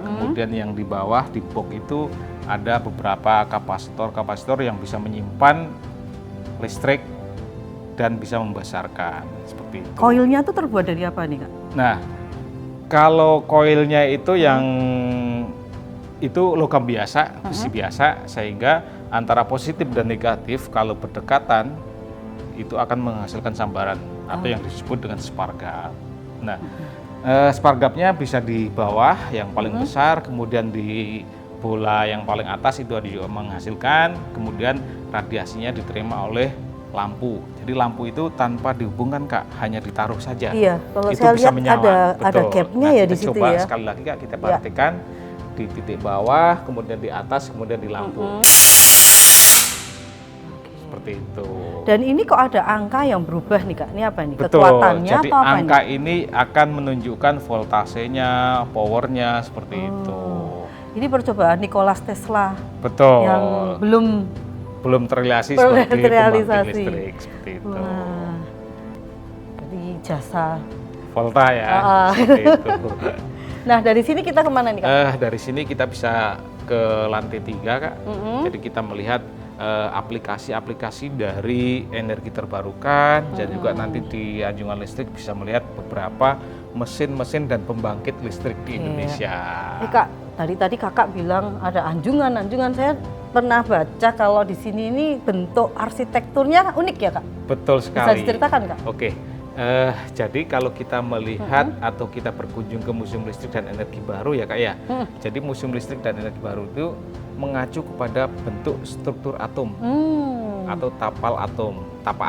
kemudian yang di bawah di box itu ada beberapa kapasitor-kapasitor yang bisa menyimpan listrik dan bisa membesarkan seperti itu. Koilnya tuh terbuat dari apa nih Kak? Nah, kalau koilnya itu yang itu logam biasa, besi biasa, sehingga antara positif dan negatif kalau berdekatan itu akan menghasilkan sambaran atau yang disebut dengan spargap. Nah, spargapnya bisa di bawah yang paling besar, kemudian di bola yang paling atas itu juga menghasilkan, kemudian radiasinya diterima oleh lampu. Jadi lampu itu tanpa dihubungkan Kak, hanya ditaruh saja. Iya, kalau itu saya bisa lihat menyala. ada Betul. gapnya Nah, ya kita di situ coba ya. sekali lagi Kak, kita perhatikan di titik bawah, kemudian di atas, kemudian di lampu. Seperti itu. Dan ini kok ada angka yang berubah nih Kak? Ini apa nih? Betul. Kekuatannya Jadi atau apa angka ini? ini akan menunjukkan voltasenya, powernya seperti itu. Ini percobaan Nikola Tesla Betul. yang belum terrealisasi Belum sebagai pembangkit terrealisasi. listrik seperti itu. Wah, jadi jasa. Volta ya. Ah. Seperti itu. Nah dari sini kita kemana nih Kak? Dari sini kita bisa ke lantai 3 Kak. Jadi kita melihat aplikasi-aplikasi dari energi terbarukan dan juga nanti di anjungan listrik bisa melihat beberapa mesin-mesin dan pembangkit listrik di Indonesia. Kak, tadi Kakak bilang ada anjungan. Saya pernah baca kalau di sini ini bentuk arsitekturnya unik ya Kak? Betul Bisa sekali. diceritakan Kak? Oke. Jadi kalau kita melihat atau kita berkunjung ke Museum Listrik dan Energi Baru ya Kak ya. Jadi Museum Listrik dan Energi Baru itu mengacu kepada bentuk struktur atom atau tapa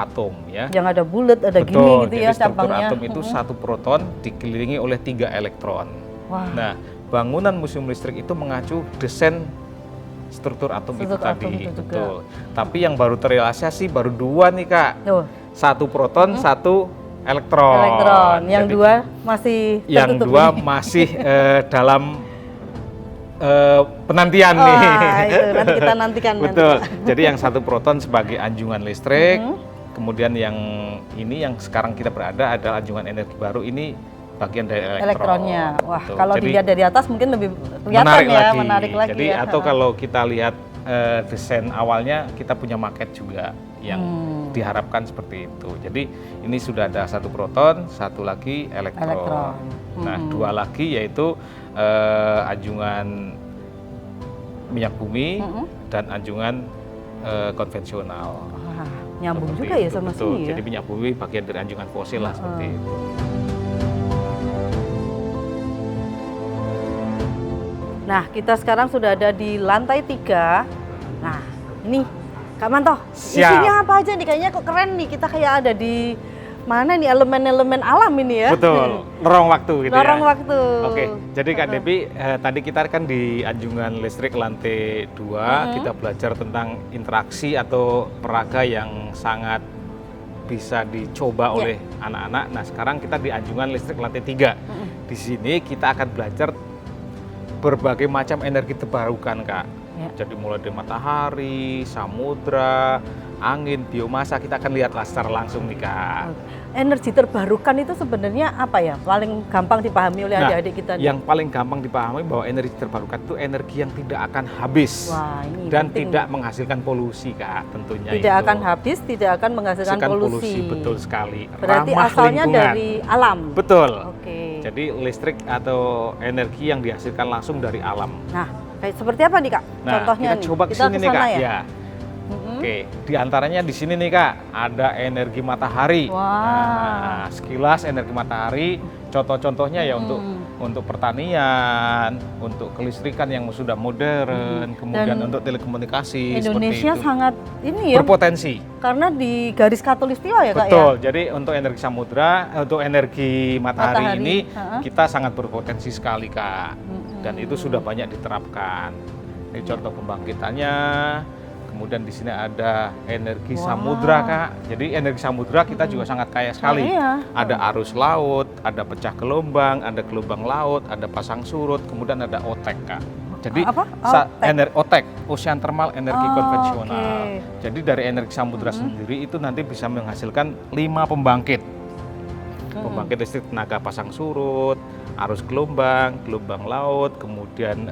atom ya. Yang ada bulat, ada Betul, gini gitu jadi ya struktur cabangnya. atom itu satu proton dikelilingi oleh 3 elektron. Wah. Nah, bangunan Museum Listrik itu mengacu desain struktur atom itu Struktur atom tadi. itu juga. Betul. Tapi yang baru terrealisasi baru 2 nih Kak. Tuh, Satu proton, satu elektron. yang Jadi, dua masih yang tertutup dua ini. masih dalam penantian nih. Wah, itu nanti kita nantikan. Betul. Jadi yang satu proton sebagai anjungan listrik, kemudian yang ini yang sekarang kita berada adalah anjungan energi baru ini bagian dari Elektronnya. Wah, Betul. kalau Jadi, dilihat dari atas mungkin lebih kelihatan menarik ya, lagi. menarik lagi Jadi ya. atau kalau kita lihat desain awalnya kita punya maket juga yang diharapkan seperti itu. Jadi ini sudah ada satu proton, satu lagi elektron. Nah, dua lagi yaitu anjungan minyak bumi dan anjungan konvensional. Wah, nyambung Seperti juga ya itu, sama betul. sini ya. Jadi minyak bumi bagian dari anjungan fosil lah seperti itu. Nah, kita sekarang sudah ada di lantai 3. Nah, ini Kak Manto, Siap. isinya apa aja nih? Kayaknya kok keren nih, kita kayak ada di mana nih, elemen-elemen alam ini ya? Betul, lorong waktu gitu Lorong ya. waktu. Oke, jadi Kak Devi, tadi kita kan di anjungan listrik lantai 2, kita belajar tentang interaksi atau peraga yang sangat bisa dicoba oleh anak-anak. Nah, sekarang kita di anjungan listrik lantai 3. Di sini kita akan belajar berbagai macam energi terbarukan, Kak. Ya. Jadi mulai dari matahari, samudra, angin, biomasa, kita akan lihat secara langsung nih, Kak. Energi terbarukan itu sebenarnya apa ya? Paling gampang dipahami oleh adik-adik kita nih. Yang paling gampang dipahami bahwa energi terbarukan itu energi yang tidak akan habis. Wah, ini dan penting. tidak menghasilkan polusi, Kak, tentunya Tidak itu. akan habis, tidak akan menghasilkan polusi. Betul sekali. Berarti Ramah asalnya lingkungan. dari alam. Betul. Oke. Jadi listrik atau energi yang dihasilkan langsung dari alam. Nah, kayak seperti apa nih Kak? Nah, Contohnya kita nih. coba ke sini nih, kesana Kak. ya? Ya. Oke, di antaranya di sini nih, Kak, ada energi matahari. Wah. Nah, sekilas energi matahari, contoh-contohnya ya untuk pertanian, untuk kelistrikan yang sudah modern, kemudian Dan untuk telekomunikasi Indonesia seperti itu. sangat ini ya, Berpotensi. karena di garis khatulistiwa ya Kak Betul. ya? Jadi untuk energi samudra, untuk energi matahari, Matahari, ini ha-ha. kita sangat berpotensi sekali, Kak. Dan itu sudah banyak diterapkan. Ini contoh pembangkitannya. Kemudian di sini ada energi samudra, Kak. Jadi energi samudra kita juga sangat kaya sekali. iya. Ada arus laut, ada pecah gelombang, ada gelombang laut, ada pasang surut, kemudian ada otek, Kak. Jadi Apa? otek, ocean thermal energi Oh, konvensional. oke. Jadi dari energi samudra sendiri itu nanti bisa menghasilkan 5 pembangkit. Pembangkit listrik tenaga pasang surut, arus gelombang, gelombang laut, kemudian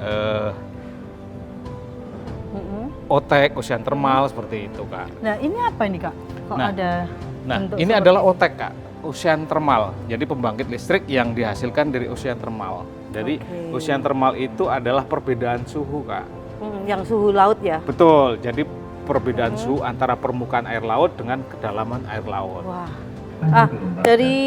otek, ocean thermal seperti itu, Kak. Nah, ini apa ini Kak? Kok Nah, ada bentuk ini seperti adalah ini? otek, Kak, ocean thermal. Jadi pembangkit listrik yang dihasilkan dari ocean thermal. Jadi Oke. ocean thermal itu adalah perbedaan suhu, Kak. Yang suhu laut ya? Betul. Jadi perbedaan suhu antara permukaan air laut dengan kedalaman air laut. Wah. Dari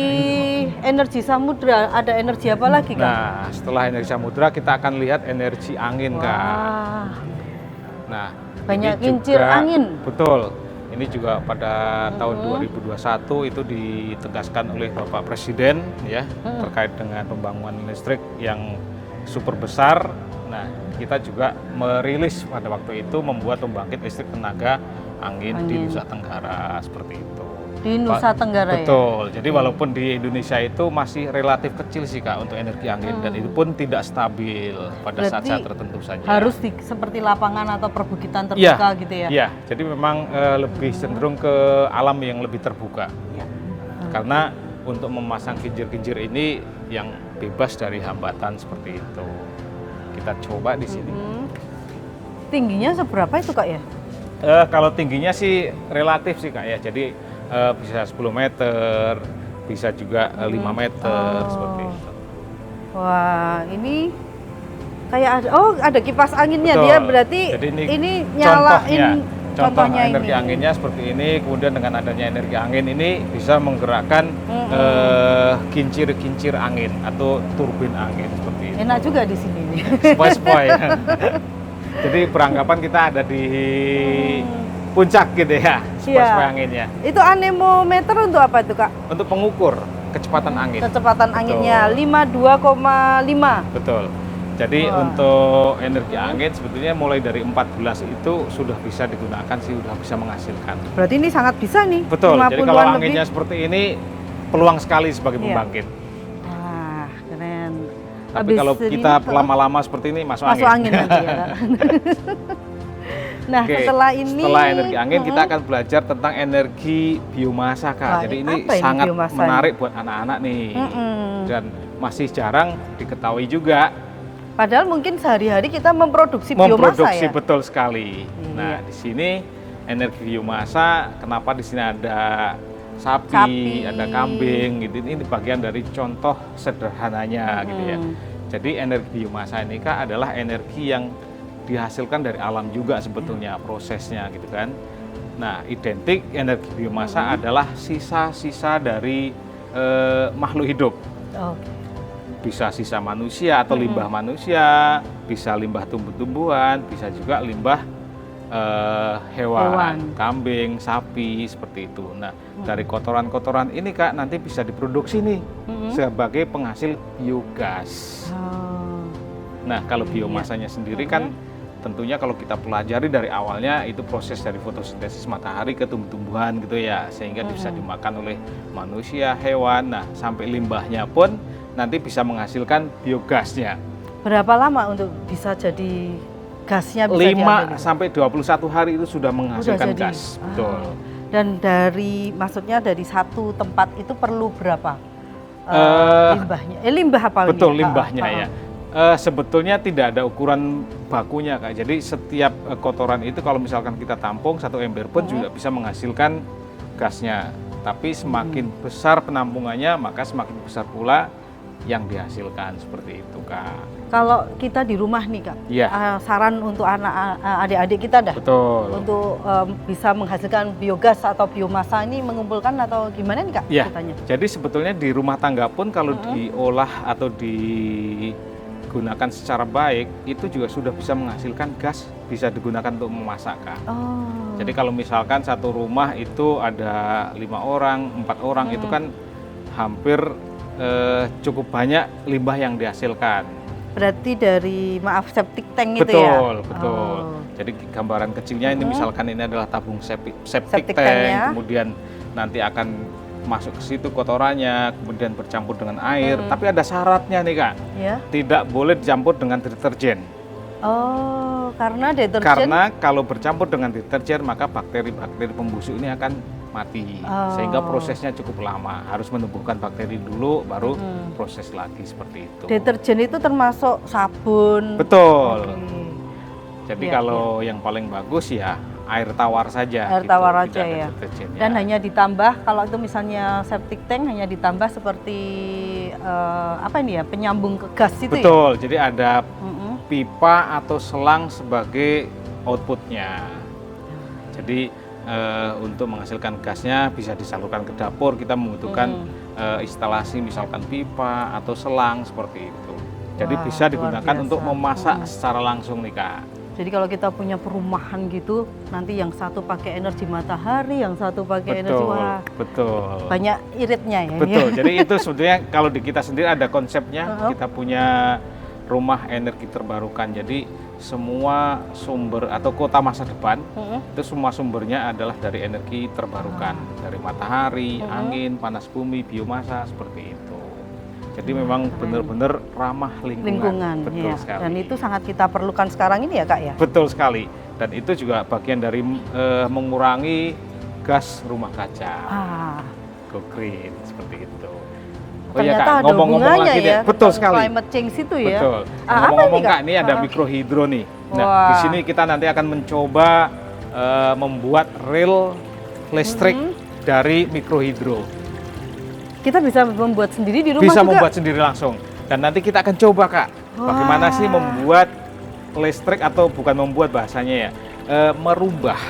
energi samudra ada energi apa lagi Kak? Nah, setelah energi samudra kita akan lihat energi angin, Kak. Wah. Nah, Banyak ini kincir juga- angin. Betul. Ini juga pada tahun 2021 itu ditegaskan oleh Bapak Presiden ya terkait dengan pembangunan listrik yang super besar. Nah, kita juga merilis pada waktu itu membuat pembangkit listrik tenaga angin di Nusa Tenggara seperti itu. Di Nusa Tenggara ya? Betul. Jadi walaupun di Indonesia itu masih relatif kecil sih, Kak, untuk energi angin dan itu pun tidak stabil pada Berarti saat-saat tertentu saja. Harus seperti lapangan atau perbukitan terbuka gitu ya? Iya, jadi memang lebih cenderung ke alam yang lebih terbuka. Karena untuk memasang kincir-kincir ini yang bebas dari hambatan seperti itu. Kita coba di sini. Tingginya seberapa itu Kak ya? Kalau tingginya sih relatif sih, Kak ya. Jadi bisa 10 meter, bisa juga 5 meter seperti itu. Wah, ini kayak ada kipas anginnya. Betul. Dia berarti Jadi ini nyalain contoh contohnya energi ini. anginnya seperti ini, kemudian dengan adanya energi angin ini bisa menggerakkan kincir-kincir angin atau turbin angin seperti itu. Enak juga di sini nih. Sepoi-sepoi. Jadi peranggapan kita ada di puncak gitu ya, sepoi-sepoi anginnya. Itu anemometer untuk apa itu Kak? Untuk pengukur kecepatan angin. Kecepatan Betul. anginnya 52,5. Betul. Jadi untuk energi angin sebetulnya mulai dari 14 itu sudah bisa digunakan sih, sudah bisa menghasilkan. Berarti ini sangat bisa nih. Betul. Jadi kalau 50-an anginnya lebih. seperti ini peluang sekali sebagai Iya. pembangkit. Wah, keren. Tapi Habis kalau ini kita lama-lama seperti ini masuk angin nanti ya Kak. Nah, Oke, setelah ini setelah energi angin kita akan belajar tentang energi biomasa, Kak. Wah, Jadi apa ini ini sangat biomasa menarik buat anak-anak nih. Dan masih jarang diketahui juga Padahal mungkin sehari-hari kita memproduksi biomasa Memproduksi, ya. betul sekali. Iya. Nah, di sini energi biomasa, kenapa di sini ada sapi, Sapi. ada kambing gitu. Ini bagian dari contoh sederhananya gitu ya. Jadi energi biomasa ini Kak adalah energi yang dihasilkan dari alam juga sebetulnya prosesnya gitu kan. Nah, identik energi biomasa adalah sisa-sisa dari makhluk hidup. Oke. Bisa sisa manusia atau limbah manusia, bisa limbah tumbuh-tumbuhan, bisa juga limbah hewan, kambing, sapi, seperti itu. Nah, dari kotoran-kotoran ini Kak nanti bisa diproduksi nih sebagai penghasil biogas. Oh. Nah, kalau biomasanya sendiri kan tentunya kalau kita pelajari dari awalnya itu proses dari fotosintesis matahari ke tumbuh-tumbuhan gitu ya, sehingga bisa dimakan oleh manusia, hewan. Nah, sampai limbahnya pun nanti bisa menghasilkan biogasnya. Berapa lama untuk bisa jadi gasnya bisa 5 diambil? sampai 21 hari itu sudah menghasilkan jadi. gas. Betul. Dan maksudnya dari satu tempat itu perlu berapa limbahnya? Limbah apa Betul, ini? limbahnya ya. Sebetulnya tidak ada ukuran bakunya Kak. Jadi setiap kotoran itu kalau misalkan kita tampung satu ember pun juga bisa menghasilkan gasnya. Tapi semakin besar penampungannya maka semakin besar pula yang dihasilkan, seperti itu Kak. Kalau kita di rumah nih Kak, Iya. saran untuk adik-adik kita dah Betul. untuk bisa menghasilkan biogas atau biomasa ini mengumpulkan atau gimana nih Kak Iya. ceritanya? Jadi sebetulnya di rumah tangga pun kalau diolah atau digunakan secara baik itu juga sudah bisa menghasilkan gas, bisa digunakan untuk memasak Kak. Oh. Jadi kalau misalkan satu rumah itu ada 5 orang, 4 orang itu kan hampir cukup banyak limbah yang dihasilkan. Berarti dari septic tank itu ya? Betul, betul. Oh. Jadi gambaran kecilnya ini misalkan ini adalah tabung septic Septic tank, tank ya. kemudian nanti akan masuk ke situ kotorannya, kemudian bercampur dengan air. Tapi ada syaratnya nih Kak, Ya. tidak boleh dicampur dengan deterjen. Oh, karena deterjen. Karena kalau bercampur dengan deterjen maka bakteri-bakteri pembusuk ini akan mati, sehingga prosesnya cukup lama. Harus menumbuhkan bakteri dulu, baru proses lagi seperti itu. Deterjen itu termasuk sabun. Betul. Oke. Jadi Iya, kalau yang paling bagus ya air tawar saja. Air gitu, tawar tidak aja ada ya. deterjennya. Dan hanya ditambah kalau itu misalnya septic tank hanya ditambah seperti apa ini ya, penyambung ke gas itu ya. Betul. Jadi ada Mm-mm. pipa atau selang sebagai outputnya. Jadi untuk menghasilkan gasnya bisa disalurkan ke dapur, kita membutuhkan instalasi misalkan pipa atau selang seperti itu. Jadi Wah, bisa luar digunakan untuk biasa. memasak secara langsung nih Kak. Jadi kalau kita punya perumahan gitu, nanti yang satu pakai energi matahari, yang satu pakai energi wah, betul. banyak iritnya ya. Betul. Jadi itu sebetulnya kalau di kita sendiri ada konsepnya, kita punya rumah energi terbarukan. Jadi semua sumber atau kota masa depan itu semua sumbernya adalah dari energi terbarukan, dari matahari, angin, panas bumi, biomasa seperti itu. Jadi memang benar-benar ramah lingkungan. Betul ya. sekali. Dan itu sangat kita perlukan sekarang ini ya Kak ya. Betul sekali. Dan itu juga bagian dari mengurangi gas rumah kaca. Go green seperti itu. Oh iya Ternyata Kak, ada ngomong-ngomong hubungannya lagi deh. ya. Betul tentang sekali. Climate change itu ya. Betul. Apa Ngomong-ngomong ini, Kak? Kak, ini ada mikrohidro nih. Nah, Wah. di sini kita nanti akan mencoba membuat rel listrik dari mikrohidro. Kita bisa membuat sendiri di rumah Bisa juga. membuat sendiri langsung. Dan nanti kita akan coba Kak, bagaimana sih membuat listrik atau bukan membuat bahasanya ya, merubah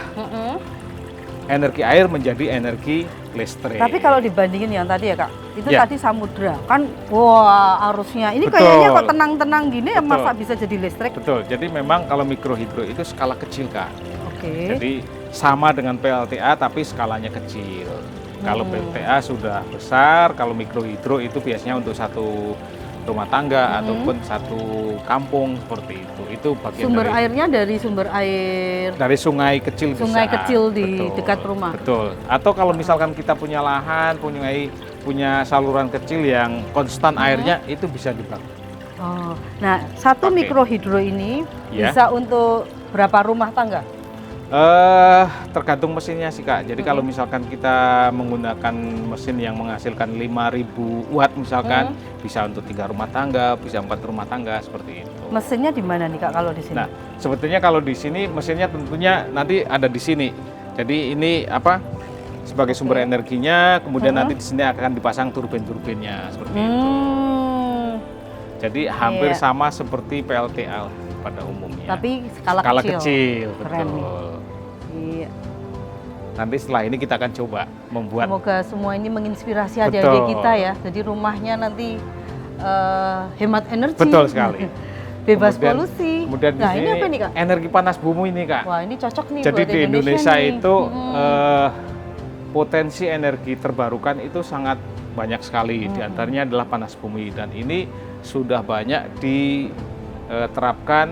energi air menjadi energi listrik. Tapi kalau dibandingin yang tadi ya Kak, itu Ya. tadi samudra kan, wah arusnya ini Betul. kayaknya kok tenang-tenang gini ya, Betul. masa bisa jadi listrik? Betul, jadi memang kalau mikrohidro itu skala kecil Kak. Oke. Jadi sama dengan PLTA tapi skalanya kecil. Kalau PLTA sudah besar, kalau mikrohidro itu biasanya untuk satu rumah tangga ataupun satu kampung seperti itu. Itu bagian Sumber dari airnya dari sumber air dari sungai kecil sungai bisa. kecil di Betul, dekat rumah. Betul. Atau kalau misalkan kita punya lahan, punya saluran kecil yang konstan airnya, itu bisa dibangun. Oh, nah satu Oke. mikrohidro ini Ya. bisa untuk berapa rumah tangga? Tergantung mesinnya sih Kak. Jadi kalau misalkan kita menggunakan mesin yang menghasilkan 5.000 watt misalkan, bisa untuk 3 rumah tangga, bisa 4 rumah tangga seperti itu. Mesinnya di mana nih Kak kalau di sini? Nah, sebetulnya kalau di sini mesinnya tentunya nanti ada di sini. Jadi ini apa? Sebagai sumber energinya, kemudian nanti di sini akan dipasang turbin-turbinnya seperti itu. Jadi hampir sama seperti PLTA pada umumnya. Tapi skala kecil, Keren nih. betul. Iya. Nanti setelah ini kita akan coba membuat. Semoga semua ini menginspirasi Betul. adik-adik kita ya. Jadi rumahnya nanti hemat energi. Betul sekali. Bebas Kemudian- polusi. Kemudian Nah, di ini sini apa nih Kak? energi panas bumi ini Kak. Wah, ini cocok nih Jadi buat di Indonesia nih. itu potensi energi terbarukan itu sangat banyak sekali. Di antaranya adalah panas bumi dan ini sudah banyak diterapkan.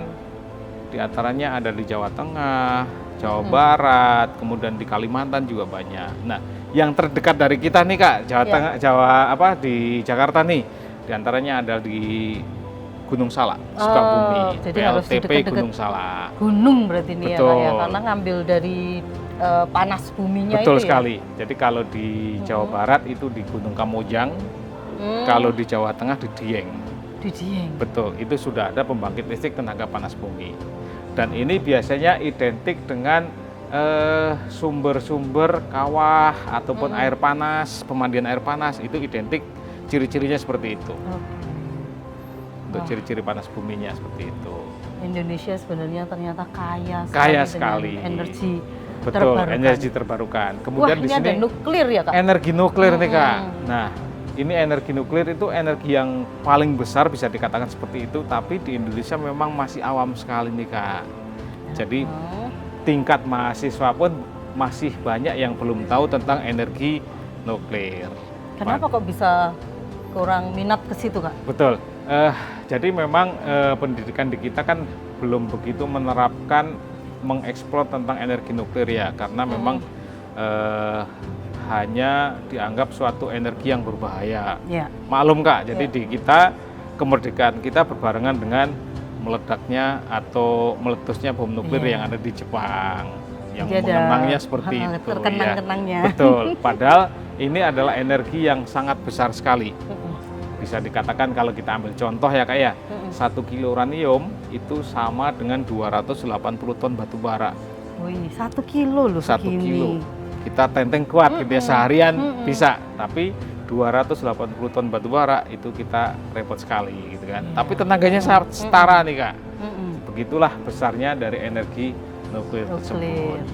Di antaranya ada di Jawa Tengah, Jawa Barat, kemudian di Kalimantan juga banyak. Nah, yang terdekat dari kita nih Kak, Jawa Tengah, di Jakarta nih. Di antaranya ada di Gunung Salak, Sukabumi, jadi harus di PLTP dekat-dekat Gunung Salak. gunung berarti ini ya Kak ya, Betul. karena ngambil dari panas buminya Betul itu sekali. Jadi kalau di Jawa Barat itu di Gunung Kamojang, kalau di Jawa Tengah di Dieng. ya. Di Dieng. Betul, itu sudah ada pembangkit listrik tenaga panas bumi. Dan ini biasanya identik dengan sumber-sumber kawah ataupun air panas, pemandian air panas itu identik ciri-cirinya seperti itu. Untuk ciri-ciri panas buminya seperti itu. Indonesia sebenarnya ternyata kaya Kaya dengan sekali. energi Betul, terbarukan. energi terbarukan. Wah, Kemudian ini di sini ada nuklir ya Kak? energi nuklir nih Kak. Nah, ini energi nuklir itu energi yang paling besar bisa dikatakan seperti itu, tapi di Indonesia memang masih awam sekali nih Kak. Jadi tingkat mahasiswa pun masih banyak yang belum tahu tentang energi nuklir. Kenapa kok bisa kurang minat ke situ Kak? Betul. Jadi memang pendidikan di kita kan belum begitu menerapkan mengeksplor tentang energi nuklir ya, karena memang hanya dianggap suatu energi yang berbahaya. Ya. Maklum Kak, jadi di kita kemerdekaan kita berbarengan dengan meledaknya atau meletusnya bom nuklir yang ada di Jepang. Yang Jadi ada mengenangnya seperti itu. terkenang-kenangnya. Ya. Betul. Padahal ini adalah energi yang sangat besar sekali. Bisa dikatakan kalau kita ambil contoh ya Kak ya, 1 kilo uranium itu sama dengan 280 ton batu bara. Wih, 1 kilo loh 1 segini. kilo. Kita tenteng kuat gitu ya, seharian bisa, tapi 280 ton batu bara itu kita repot sekali gitu kan. Tapi tenaganya setara nih Kak. Begitulah besarnya dari energi nuklir tersebut.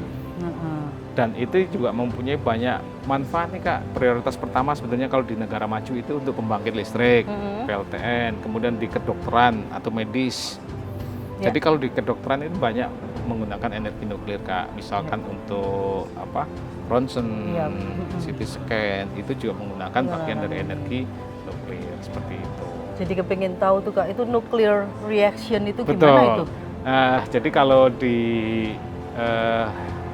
Dan itu juga mempunyai banyak manfaat nih Kak. Prioritas pertama sebetulnya kalau di negara maju itu untuk pembangkit listrik, PLTN, kemudian di kedokteran atau medis. Jadi kalau di kedokteran itu banyak menggunakan energi nuklir Kak. Misalkan untuk apa? Ronsen, CT scan itu juga menggunakan bagian dari energi nuklir seperti itu. Jadi kepingin tahu tuh Kak, itu nuclear reaction itu Betul. gimana itu? Jadi kalau di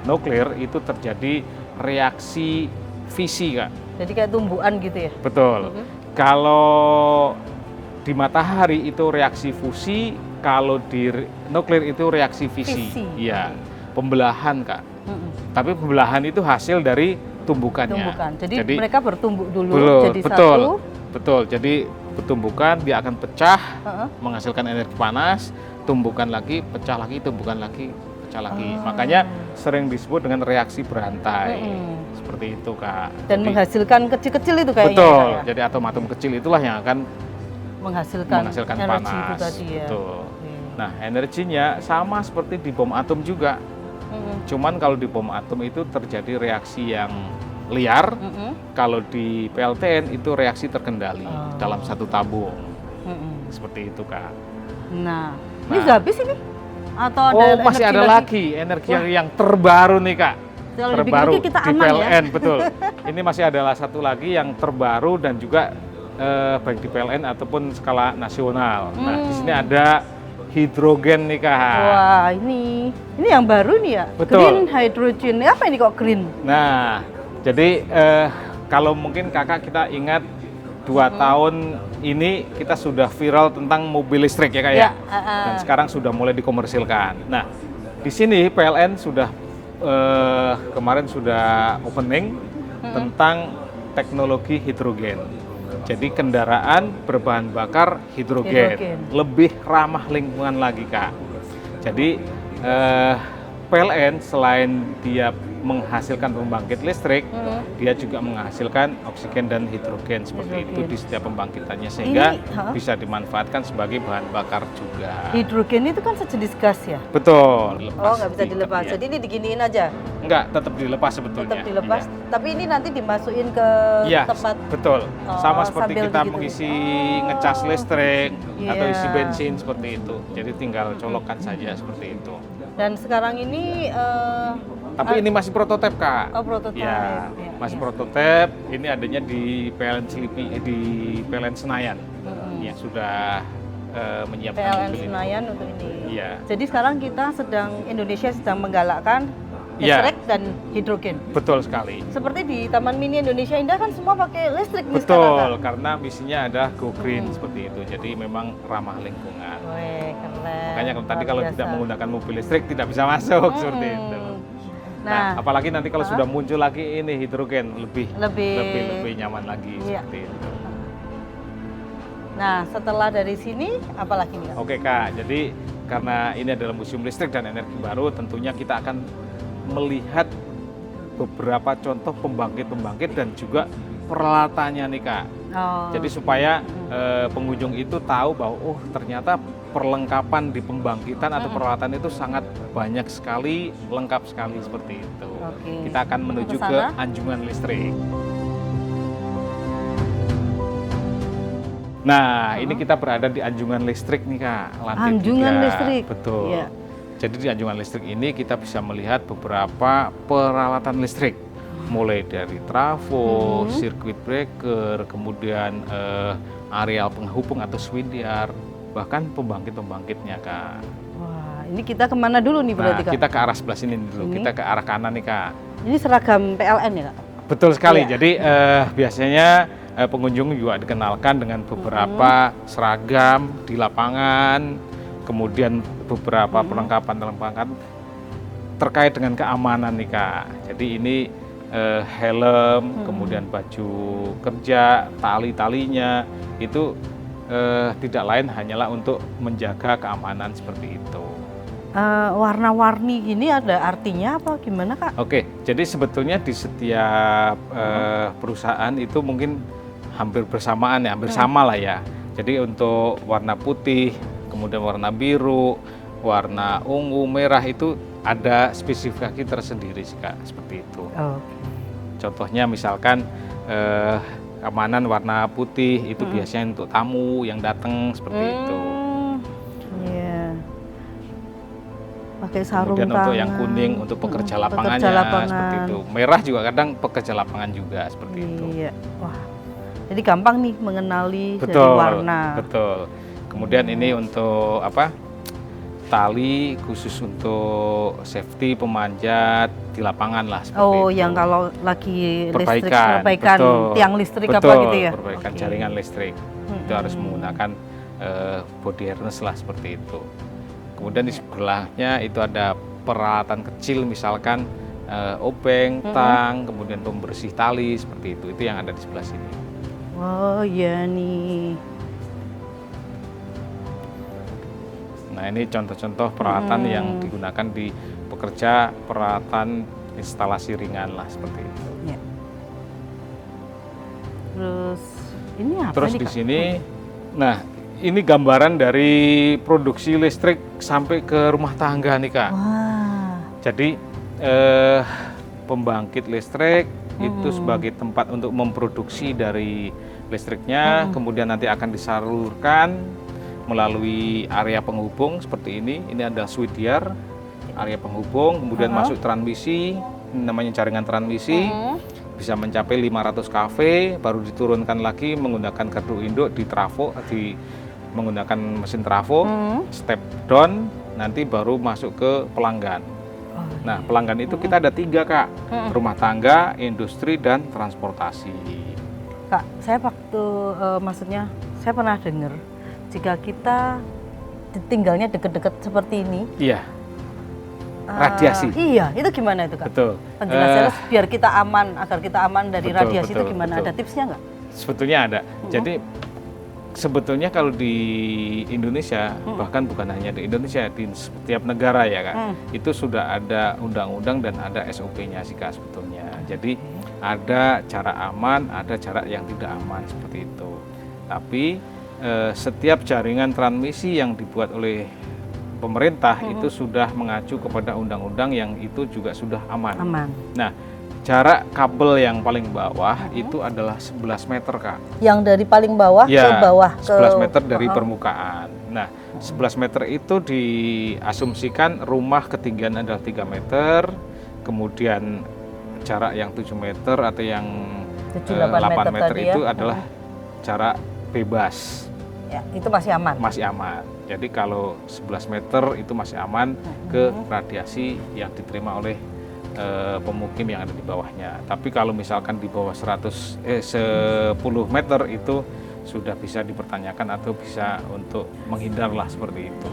nuklir itu terjadi reaksi fisi Kak. Jadi kayak tumbuhan gitu ya? Betul. Kalau di matahari itu reaksi fusi, kalau di nuklir itu reaksi fisi. Fisi. Iya, pembelahan Kak. Tapi pembelahan itu hasil dari tumbukannya. Tumbukan. Jadi mereka bertumbuh dulu jadi betul, satu. betul. Jadi pertumbukan dia akan pecah, menghasilkan energi panas, tumbukan lagi, pecah lagi, tumbukan lagi, pecah lagi. Makanya sering disebut dengan reaksi berantai. Seperti itu Kak. Dan Jadi, menghasilkan kecil-kecil itu kayaknya. betul. Kak, ya? Jadi atom-atom kecil itulah yang akan menghasilkan energi panas. itu tadi ya. Betul. Nah, energinya sama seperti di bom atom juga. Cuman kalau di bom atom itu terjadi reaksi yang liar, kalau di PLTN itu reaksi terkendali dalam satu tabung. Seperti itu Kak. Nah, ini sudah habis ini? Atau ada Oh, masih energi ada lagi energi yang terbaru nih Kak. Kalau Terbaru dipikir kita di aman ya. PLN, betul. Ini masih adalah satu lagi yang terbaru dan juga baik di PLN ataupun skala nasional. Nah, di sini ada hidrogen nih Kak. Wah, ini yang baru nih ya. Betul. Green hydrogen. Ini apa ini kok green? Nah, jadi kalau mungkin Kakak kita ingat 2 tahun ini kita sudah viral tentang mobil listrik ya Kak ya. Ya, Dan sekarang sudah mulai dikomersilkan. Nah, di sini PLN sudah kemarin sudah opening tentang teknologi hidrogen. Jadi kendaraan berbahan bakar hidrogen. Lebih ramah lingkungan lagi, Kak. Jadi PLN selain dia menghasilkan pembangkit listrik, dia juga menghasilkan oksigen dan hidrogen seperti itu di setiap pembangkitannya, sehingga bisa dimanfaatkan sebagai bahan bakar juga. Hidrogen itu kan sejenis gas ya? Betul. Oh, nggak bisa dilepas. Jadi ini diginiin aja? Enggak, tetap dilepas sebetulnya. Tetap dilepas, Iya. tapi ini nanti dimasukin ke Iya, tempat. betul. Sama seperti sambil kita begitu. mengisi ngecas listrik atau isi Iya. bensin seperti itu. Jadi tinggal colokkan saja seperti itu. Dan sekarang ini Tapi ini masih prototipe, Kak. Oh, prototipe. Ya, Ya, masih ya. prototipe. Ini adanya di PLN Selipi, di PLN Senayan yang sudah menyiapkan PLN mobil ini. Senayan untuk ini. Iya. Jadi sekarang Indonesia sedang menggalakkan Iya. listrik dan hidrogen. Betul sekali. Seperti di Taman Mini Indonesia Indah kan semua pakai listrik nih sekarang, Betul, Kak. karena misinya ada go green seperti itu. Jadi memang ramah lingkungan. Wih, keren. Makanya tadi Luar kalau biasa. tidak menggunakan mobil listrik tidak bisa masuk seperti itu. Nah, apalagi nanti kalau sudah muncul lagi ini hidrogen lebih nyaman lagi Iya. seperti itu. Nah, setelah dari sini apalagi nih, Kak? Oke, Kak, jadi karena ini adalah Museum Listrik dan Energi Baru, tentunya kita akan melihat beberapa contoh pembangkit-pembangkit dan juga peralatannya nih, Kak. Oh. Jadi supaya pengunjung itu tahu bahwa oh ternyata perlengkapan di pembangkitan atau peralatan itu sangat banyak sekali, lengkap sekali seperti itu. Oke. Kita akan menuju ke Kesana? Anjungan Listrik. Nah, ini kita berada di Anjungan Listrik nih, Kak. Lantai Anjungan 3. Listrik. Betul. Iya. Jadi di Anjungan Listrik ini kita bisa melihat beberapa peralatan listrik. Mulai dari trafo, circuit breaker, kemudian areal penghubung atau swithyard, bahkan pembangkit-pembangkitnya, Kak. Wah, ini kita kemana dulu nih Nah, berarti, Kak? kita ke arah sebelah sini dulu. Ini? Kita ke arah kanan nih, Kak. Ini seragam PLN ya, Kak? Betul sekali. Iya. Jadi biasanya pengunjung juga dikenalkan dengan beberapa seragam di lapangan, kemudian beberapa perlengkapan terkait dengan keamanan nih, Kak. Jadi ini helm, kemudian baju kerja, tali-talinya itu tidak lain hanyalah untuk menjaga keamanan seperti itu. Warna-warni gini ada artinya apa gimana, Kak? Oke, jadi sebetulnya di setiap perusahaan itu mungkin hampir bersamaan ya, hampir sama lah ya. Jadi untuk warna putih, kemudian warna biru, warna ungu, merah itu ada spesifikasi tersendiri sih, Kak, seperti itu. Oh. Contohnya misalkan keamanan warna putih itu biasanya untuk tamu yang datang seperti itu. Iya. Pakai sarung Kemudian tangan. untuk yang kuning untuk pekerja lapangannya pekerja lapangan. seperti itu. Merah juga kadang pekerja lapangan juga seperti itu. Iya. Wah. Jadi gampang nih mengenali dari Betul, warna. betul. Kemudian ini untuk apa? Tali khusus untuk safety pemanjat di lapangan lah seperti Oh, itu. yang kalau lagi listrik, perbaikan, perbaikan betul. tiang listrik Betul, apa gitu ya? perbaikan Oke. jaringan listrik. Itu harus menggunakan body harness lah seperti itu. Kemudian di sebelahnya itu ada peralatan kecil misalkan obeng, tang, kemudian pembersih tali seperti itu. Itu yang ada di sebelah sini. Oh iya nih. Nah, ini contoh-contoh peralatan yang digunakan di pekerja peralatan instalasi ringan lah seperti itu. Ya. Terus ini apa Terus nih, di Kak? sini, nah ini gambaran dari produksi listrik sampai ke rumah tangga nih, Kak. Wah. Jadi pembangkit listrik itu sebagai tempat untuk memproduksi dari listriknya, kemudian nanti akan disalurkan melalui area penghubung seperti ini. Ini ada swithyard, area penghubung, kemudian masuk transmisi, ini namanya jaringan transmisi, bisa mencapai 500 kV, baru diturunkan lagi menggunakan gardu induk di trafo, menggunakan mesin trafo, step down, nanti baru masuk ke pelanggan. Nah, pelanggan itu kita ada 3, Kak, rumah tangga, industri, dan transportasi. Kak, saya waktu maksudnya saya pernah dengar jika kita tinggalnya deket-deket seperti ini, Iya, radiasi. Iya, itu gimana itu Kak? Betul. Penjelasannya biar kita aman, agar kita aman dari Betul, radiasi itu betul, gimana? betul. Ada tipsnya nggak? Sebetulnya ada. Jadi sebetulnya kalau di Indonesia, bahkan bukan hanya di Indonesia, di setiap negara ya Kak, itu sudah ada undang-undang dan ada SOP-nya sih Kak sebetulnya. Jadi ada cara aman, ada cara yang tidak aman seperti itu. Tapi setiap jaringan transmisi yang dibuat oleh pemerintah itu sudah mengacu kepada undang-undang yang itu juga sudah aman. Aman. Nah, jarak kabel yang paling bawah itu adalah 11 meter Kak. Yang dari paling bawah ke Ya, bawah 11 meter dari permukaan. Nah, 11 meter itu diasumsikan rumah ketinggian adalah 3 meter, kemudian jarak yang 7 meter atau yang 8 meter tadi itu ya. adalah jarak bebas. Ya, itu masih aman. Masih aman. Jadi kalau 11 meter itu masih aman ke radiasi yang diterima oleh pemukim yang ada di bawahnya. Tapi kalau misalkan di bawah 10 meter itu sudah bisa dipertanyakan atau bisa untuk menghindar lah seperti itu.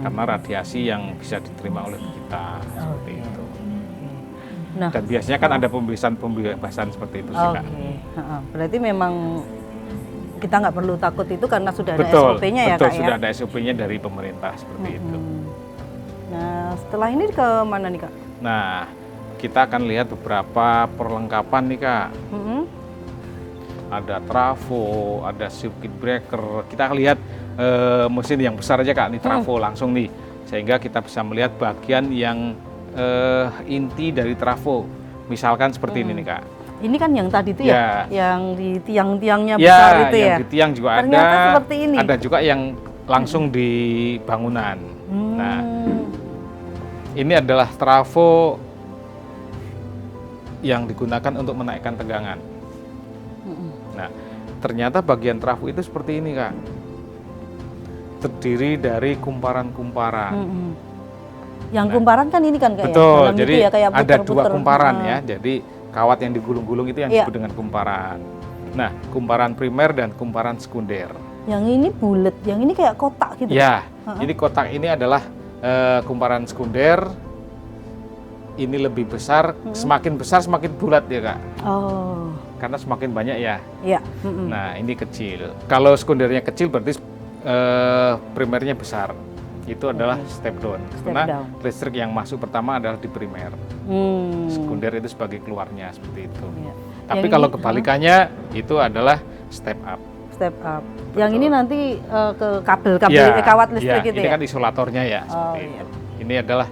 Karena radiasi yang bisa diterima oleh kita seperti itu. Nah, Dan biasanya kan ada pembebasan seperti itu sih Kak. Berarti memang kita nggak perlu takut itu karena sudah ada Betul, SOP-nya ya betul, Kak sudah ya? ada SOP-nya dari pemerintah seperti itu. Nah, setelah ini ke mana nih Kak? Nah, kita akan lihat beberapa perlengkapan nih Kak. Ada trafo, ada circuit breaker. Kita lihat mesin yang besar aja Kak, nih trafo langsung nih. Sehingga kita bisa melihat bagian yang inti dari trafo. Misalkan seperti ini nih Kak. Ini kan yang tadi itu Ya. yang di tiang-tiangnya besar itu yang ya? di tiang juga Ternyata ada. seperti ini. Ada juga yang langsung di bangunan. Nah, ini adalah trafo yang digunakan untuk menaikkan tegangan. Nah, ternyata bagian trafo itu seperti ini Kak. Terdiri dari kumparan-kumparan. Yang kumparan kan ini kan kayak Betul, dalam jadi itu ya, kayak ada dua puter-puter. kumparan ya. Jadi kawat yang digulung-gulung itu yang disebut dengan kumparan. Nah, kumparan primer dan kumparan sekunder. Yang ini bulat, yang ini kayak kotak gitu. Ya, ini kotak ini adalah kumparan sekunder. Ini lebih besar, semakin besar semakin bulat ya Kak. Oh. Karena semakin banyak ya. Iya. Nah, ini kecil. Kalau sekundernya kecil berarti primernya besar. Itu adalah step down. Karena listrik yang masuk pertama adalah di primer. Sekunder itu sebagai keluarnya seperti itu. Iya. Tapi Yang kalau ini, kebalikannya itu adalah step up. Step up. Betul. Yang ini nanti ke kabel-kabel Ya, kawat listrik ya, itu ini ya. kan isolatornya ya Oh, seperti iya. itu. Ini adalah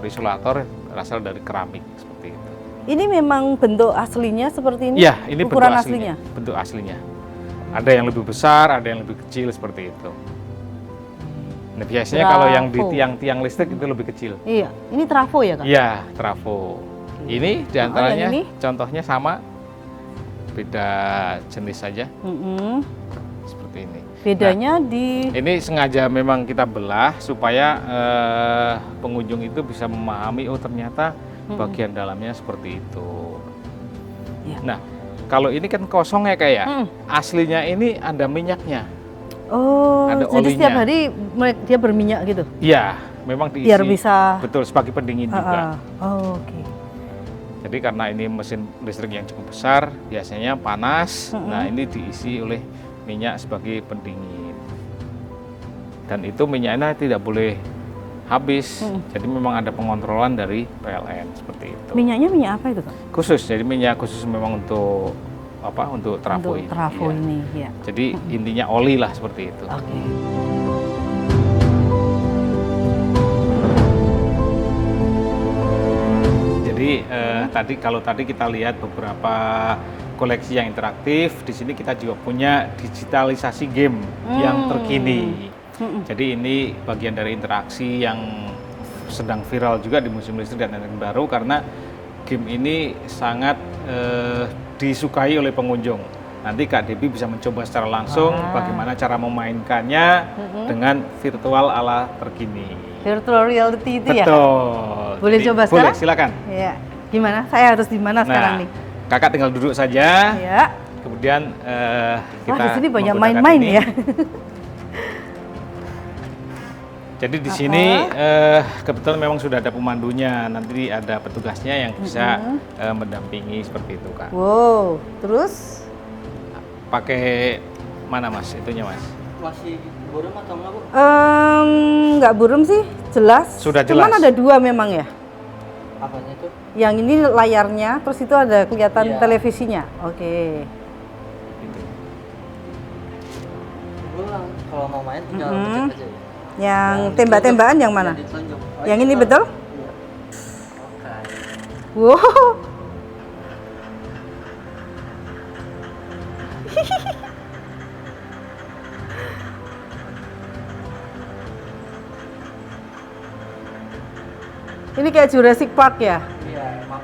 isolator berasal dari keramik seperti itu. Ini memang bentuk aslinya seperti ini? Iya, ini bentuk ukuran aslinya. Bentuk aslinya. Ada yang lebih besar, ada yang lebih kecil seperti itu. Nah, biasanya kalau yang di Trafo. tiang-tiang listrik itu lebih kecil. Iya, ini trafo ya Kak? Iya, trafo. Ini diantaranya yang ini? contohnya sama, beda jenis saja seperti ini. Bedanya di Ini sengaja memang kita belah supaya pengunjung itu bisa memahami oh ternyata bagian dalamnya seperti itu. Ya. Nah, kalau ini kan kosong ya kayak aslinya ini ada minyaknya. Oh, ada jadi setiap olinya. hari dia berminyak gitu? Iya, memang diisi. Biar bisa Betul, sebagai pendingin juga. Oh, oke. Jadi karena ini mesin listrik yang cukup besar, biasanya panas. Nah, ini diisi oleh minyak sebagai pendingin. Dan itu minyaknya tidak boleh habis. Jadi memang ada pengontrolan dari PLN seperti itu. Minyaknya minyak apa itu Kak? Khusus, jadi minyak khusus memang untuk apa? Untuk trafo Untuk ini. trafo Iya. ini, ya. Jadi intinya oli lah seperti itu. Oke. Jadi tadi kita lihat beberapa koleksi yang interaktif. Di sini kita juga punya digitalisasi game yang terkini. Jadi ini bagian dari interaksi yang sedang viral juga di Museum Listrik dan Energi Baru karena game ini sangat disukai oleh pengunjung. Nanti Kak Debbie bisa mencoba secara langsung bagaimana cara memainkannya dengan virtual ala terkini. Virtual reality itu ya? Betul. Boleh Jadi, coba sekarang? Boleh, silakan. Iya. Gimana? Saya harus di mana sekarang nih? Kakak tinggal duduk saja. Ya. Kemudian kita Wah, di sini banyak menggunakan main-main ini. ya. Jadi di sini kebetulan memang sudah ada pemandunya, nanti ada petugasnya yang bisa mendampingi seperti itu Kak. Wow, terus? Pakai mana Mas itunya Mas? Masih buram atau enggak, Bu? Nggak buram sih, jelas. Sudah jelas. Cuman ada dua memang ya. Apanya tuh? Yang ini layarnya, terus itu ada kelihatan Iya. televisinya. Oke. Gitu. Bu, kalau mau main tinggal Mm-mm. pencet aja ya. Yang Yang tembak-tembakan ditunjuk, yang mana? ditunjuk. Oh, Yang ini Pak. betul? Iya. Oke. Wow. Ini kayak Jurassic Park ya? Iya, emang.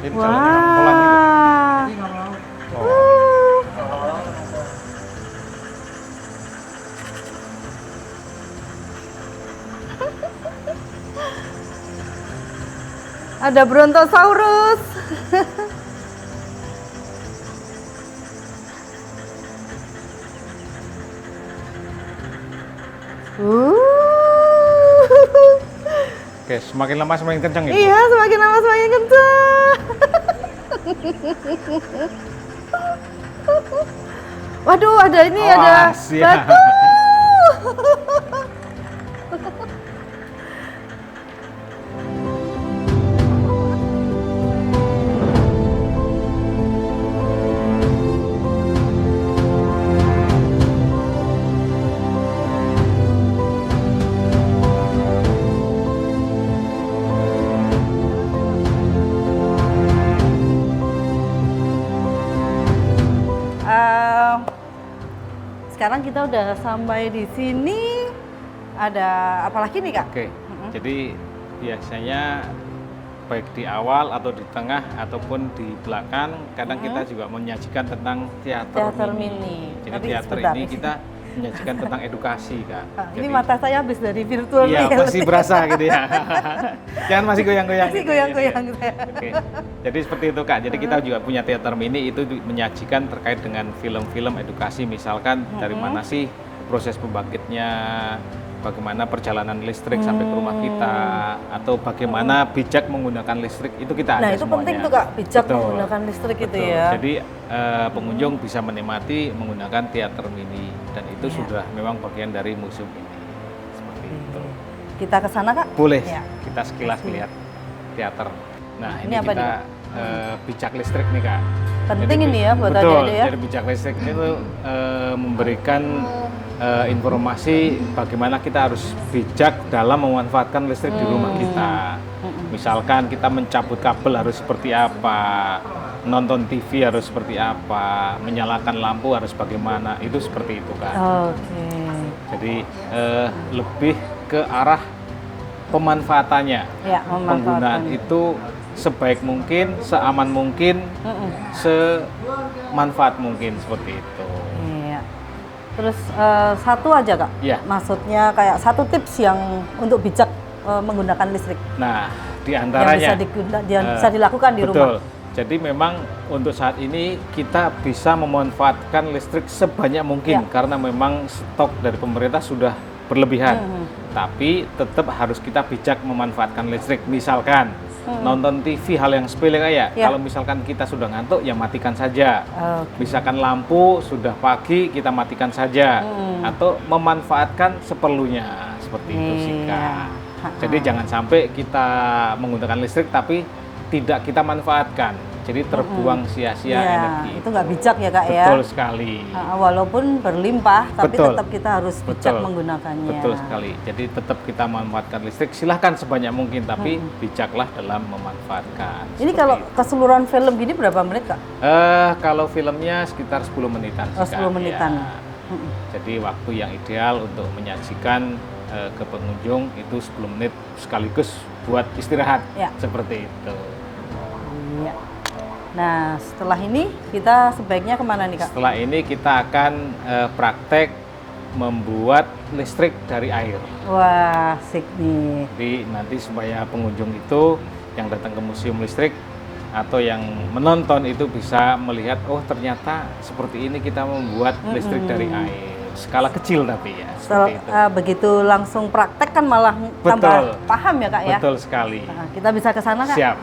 Ini jalannya pelan gitu. Wah. Ini nggak mau. Oh. Oh, Ada Brontosaurus. Oke, semakin lama semakin kencang gitu. Iya, semakin lama semakin kencang. Waduh, ada ini ada Awas, ya. batu. Sekarang kita udah sampai di sini. Ada apa lagi nih Kak? Oke, jadi biasanya baik di awal atau di tengah ataupun di belakang, kadang kita juga menyajikan tentang Teater mini. Jadi Tapi teater sebentar. ini kita menyajikan tentang edukasi Kak. Ini Jadi- mata saya habis dari virtual Iya, reality. masih berasa gitu ya. Jangan masih goyang-goyang. Masih gitu, goyang-goyang gitu saya. ya. Oke. Jadi seperti itu Kak. Jadi kita juga punya teater mini itu menyajikan terkait dengan film-film edukasi, misalkan dari mana sih proses pembangkitnya, bagaimana perjalanan listrik sampai ke rumah kita, atau bagaimana bijak menggunakan listrik, itu kita Nah ada itu semuanya. penting tuh Kak, bijak Betul. menggunakan listrik itu Betul. ya. Jadi pengunjung bisa menikmati menggunakan teater mini dan itu Iya. sudah memang bagian dari museum ini. Seperti itu. Kita ke sana Kak? Boleh Ya. kita sekilas lihat teater. Nah, Ini ini apa kita bijak listrik nih Kak. Penting Jadi, ini ya buat betul, adik-adik ya. jadi bijak listrik ini tuh memberikan informasi bagaimana kita harus bijak dalam memanfaatkan listrik di rumah kita. Misalkan kita mencabut kabel harus seperti apa, nonton TV harus seperti apa, menyalakan lampu harus bagaimana, itu seperti itu Kak. Oke. Jadi lebih ke arah pemanfaatannya. Ya, Penggunaan memanfaatkan. itu sebaik mungkin, seaman mungkin, semanfaat mungkin seperti itu. Iya. Terus satu aja Kak? Iya. Maksudnya kayak satu tips yang untuk bijak menggunakan listrik. Nah, Yang diantaranya bisa dilakukan di betul. rumah. Jadi memang untuk saat ini kita bisa memanfaatkan listrik sebanyak mungkin Ya. karena memang stok dari pemerintah sudah berlebihan. Tapi tetap harus kita bijak memanfaatkan listrik. Misalkan nonton TV hal yang sepele kayak Ya. kalau misalkan kita sudah ngantuk ya matikan saja. Oke. Misalkan lampu sudah pagi kita matikan saja atau memanfaatkan seperlunya seperti itu sih Iya. Kak. Jadi jangan sampai kita menggunakan listrik tapi tidak kita manfaatkan. Jadi terbuang sia-sia Iya, energi. itu nggak bijak ya Kak ya. Betul sekali. Walaupun berlimpah, tapi Betul. tetap kita harus bijak Betul. menggunakannya. Betul sekali. Jadi tetap kita memanfaatkan listrik. Silahkan sebanyak mungkin, tapi bijaklah dalam memanfaatkan. Ini Seperti kalau itu. keseluruhan film gini berapa menit Kak? Kalau filmnya sekitar 10 menitan. Oh, sih, 10 Kak. menitan. Ya. Jadi waktu yang ideal untuk menyajikan ke pengunjung itu 10 menit sekaligus buat istirahat. Ya. Seperti itu. Iya. Nah, setelah ini kita sebaiknya kemana nih Kak? Setelah ini kita akan praktek membuat listrik dari air. Wah, asik nih. Jadi nanti supaya pengunjung itu yang datang ke museum listrik atau yang menonton itu bisa melihat, oh ternyata seperti ini kita membuat listrik dari air. Skala kecil tapi ya. Seperti itu. Begitu langsung praktek kan malah tambah paham ya Kak ya? Betul sekali. Nah, kita bisa ke sana Kak? Siap.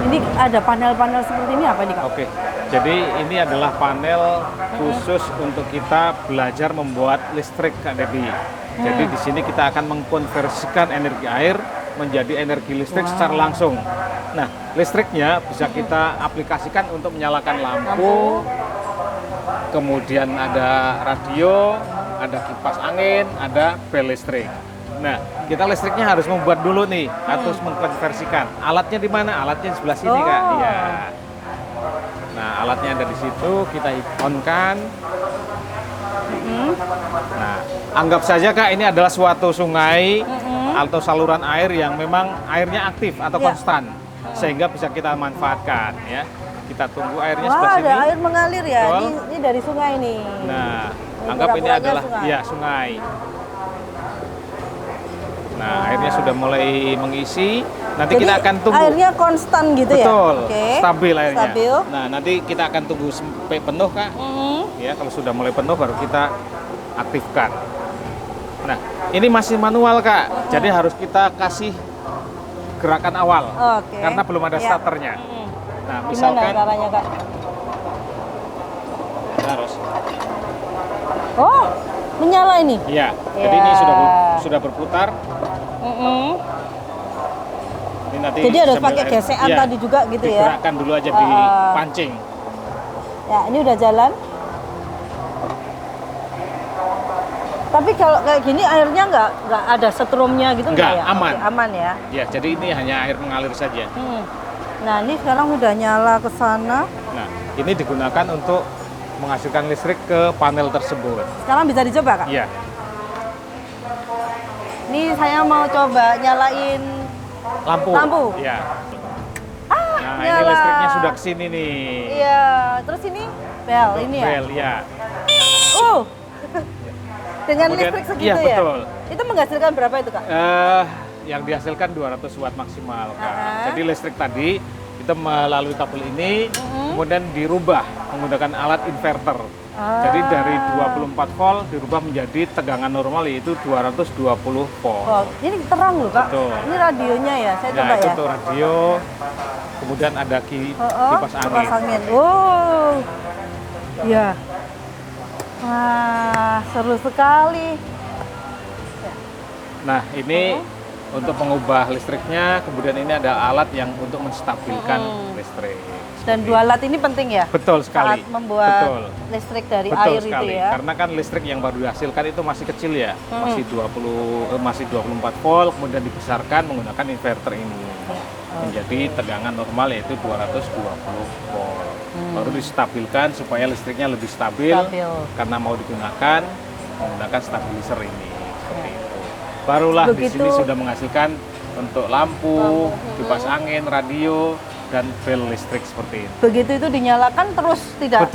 Ini ada panel-panel seperti ini apa nih Kak? Oke, jadi ini adalah panel khusus untuk kita belajar membuat listrik Kak Debbie. Jadi di sini kita akan mengkonversikan energi air menjadi energi listrik secara langsung. Nah, listriknya bisa kita aplikasikan untuk menyalakan lampu, kemudian ada radio, ada kipas angin, ada bel listrik. Nah, kita listriknya harus membuat dulu nih, harus mengkonversikan. Alatnya di mana? Alatnya di sebelah sini Kak. Iya. Nah, alatnya ada di situ, kita on-kan. Nah, anggap saja Kak ini adalah suatu sungai atau saluran air yang memang airnya aktif atau konstan, sehingga bisa kita manfaatkan ya. Kita tunggu airnya sebelah sini. Ada air mengalir ya. Betul. Ini dari sungai nih. Nah, anggap ini adalah sungai. Nah, airnya sudah mulai mengisi. Nanti Jadi, kita akan tunggu. Airnya konstan gitu ya? Betul, Oke. stabil airnya. Stabil. Nah, nanti kita akan tunggu sampai penuh Kak. Ya, kalau sudah mulai penuh baru kita aktifkan. Nah, ini masih manual Kak, jadi harus kita kasih gerakan awal, Oke. karena belum ada Ya. starternya. Nah, Gimana misalkan caranya Kak? harus, Oh, menyala ini? ya. Jadi ini sudah berputar. Ini nanti Jadi harus sambil pakai gesekan ya, tadi juga gitu ya? digerakkan dulu aja dipancing. Ya, ini udah jalan. Tapi kalau kayak gini airnya nggak ada setrumnya gitu Nggak, ya? aman. Oke, aman ya. Ya, jadi ini hanya air mengalir saja. Nah, ini sekarang udah nyala ke sana. Nah, ini digunakan untuk menghasilkan listrik ke panel tersebut. Sekarang bisa dicoba Kak? Iya. Ini saya mau coba nyalain Lampu. Iya. Nah, ini nyala. listriknya sudah kesini nih. Iya, terus ini bel ini ya? Bel, ya. Dengan Kemudian- listrik segitu iya, ya? betul. Itu menghasilkan berapa itu Kak? Yang dihasilkan 200 watt maksimal, Kak. Ah. Jadi listrik tadi kita melalui kabel ini, kemudian dirubah menggunakan alat inverter. Jadi dari 24 volt dirubah menjadi tegangan normal yaitu 220 volt. Oh, ini terang loh Kak. Betul. Ini radionya ya, saya Nah, coba itu ya. tuh radio, kemudian ada kipas angin. Kipas angin. Oh, iya. Wah, seru sekali. Nah, ini untuk mengubah listriknya, kemudian ini ada alat yang untuk menstabilkan listrik. Dan dua alat ini penting ya? Betul sekali. Saat membuat Betul. listrik dari Betul air sekali. itu ya. Karena kan listrik yang baru dihasilkan itu masih kecil ya, masih 24 volt, kemudian dibesarkan menggunakan inverter ini. Menjadi tegangan normal yaitu 220 volt. Baru distabilkan supaya listriknya lebih stabil. Karena mau digunakan menggunakan stabilizer ini. Seperti itu. Barulah di sini sudah menghasilkan untuk lampu, kipas angin, radio, dan bel listrik seperti itu. Begitu itu dinyalakan terus tidak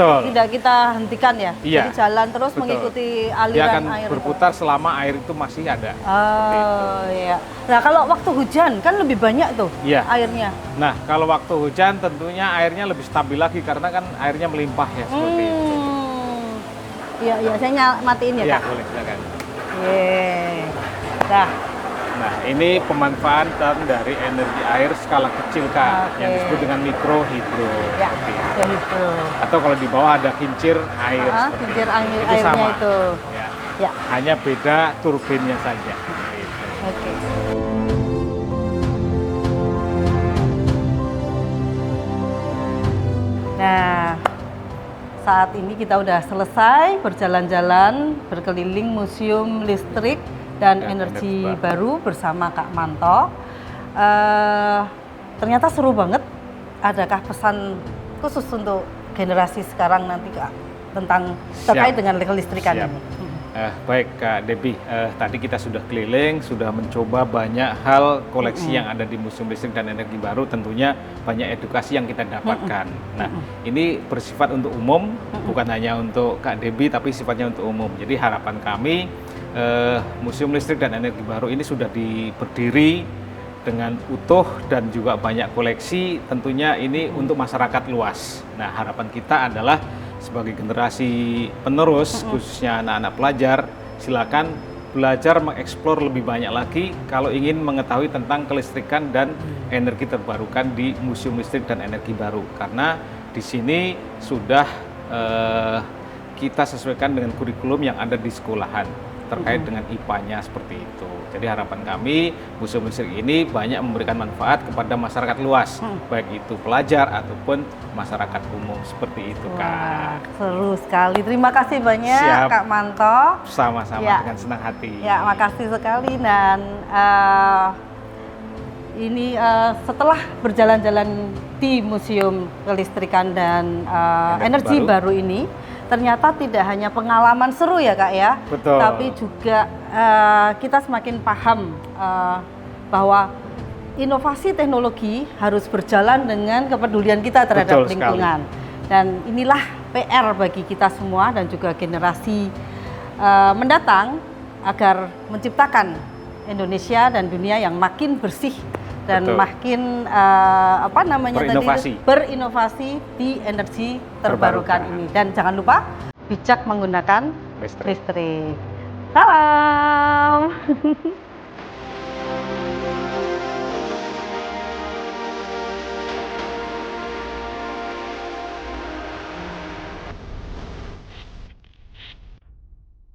kita hentikan ya? Iya. Jadi jalan terus Betul. mengikuti Dia aliran akan air berputar selama air itu masih ada. Oh iya. Nah kalau waktu hujan kan lebih banyak tuh Iya. airnya. Nah, kalau waktu hujan tentunya airnya lebih stabil lagi karena kan airnya melimpah ya seperti itu. Iya iya, saya matiin ya Iya, Kak. boleh silakan. Yeay. Nah, Nah, ini pemanfaatan dari energi air skala kecil Kak, yang disebut dengan mikrohidro. ya, Seperti itu. ya itu. Atau kalau di bawah ada kincir air. seperti Kincir itu. angin Itu airnya sama. itu. Ya. Ya. Hanya beda turbinnya saja. Gitu. Oke. Nah, saat ini kita udah selesai berjalan-jalan berkeliling Museum Listrik dan Energi Baru bersama Kak Manto. Ternyata seru banget. Adakah pesan khusus untuk generasi sekarang nanti Kak tentang terkait dengan kelistrikan Siap. ini? Baik Kak Debbie, tadi kita sudah keliling, sudah mencoba banyak hal koleksi yang ada di Museum Listrik dan Energi Baru, tentunya banyak edukasi yang kita dapatkan. Nah, ini bersifat untuk umum, bukan hanya untuk Kak Debbie, tapi sifatnya untuk umum. Jadi harapan kami Museum Listrik dan Energi Baru ini sudah berdiri dengan utuh dan juga banyak koleksi, tentunya ini untuk masyarakat luas. Nah, harapan kita adalah sebagai generasi penerus, khususnya anak-anak pelajar, silakan belajar mengeksplor lebih banyak lagi kalau ingin mengetahui tentang kelistrikan dan energi terbarukan di Museum Listrik dan Energi Baru. Karena di sini sudah kita sesuaikan dengan kurikulum yang ada di sekolahan terkait dengan IPA-nya seperti itu. Jadi harapan kami Museum Listrik ini banyak memberikan manfaat kepada masyarakat luas, baik itu pelajar ataupun masyarakat umum seperti itu, Wah, Kak. seru sekali. Terima kasih banyak Siap. Kak Manto. Sama-sama Ya. dengan senang hati. Ya, makasih sekali dan ini setelah berjalan-jalan di Museum Kelistrikan dan Energi Baru ini, ternyata tidak hanya pengalaman seru ya Kak ya, Betul. tapi juga kita semakin paham bahwa inovasi teknologi harus berjalan dengan kepedulian kita terhadap Betul sekali. lingkungan. Dan inilah PR bagi kita semua dan juga generasi mendatang agar menciptakan Indonesia dan dunia yang makin bersih dan Betul. makin Berinovasi. berinovasi di energi terbarukan ini. Dan jangan lupa bijak menggunakan Listrik. listrik. Salam.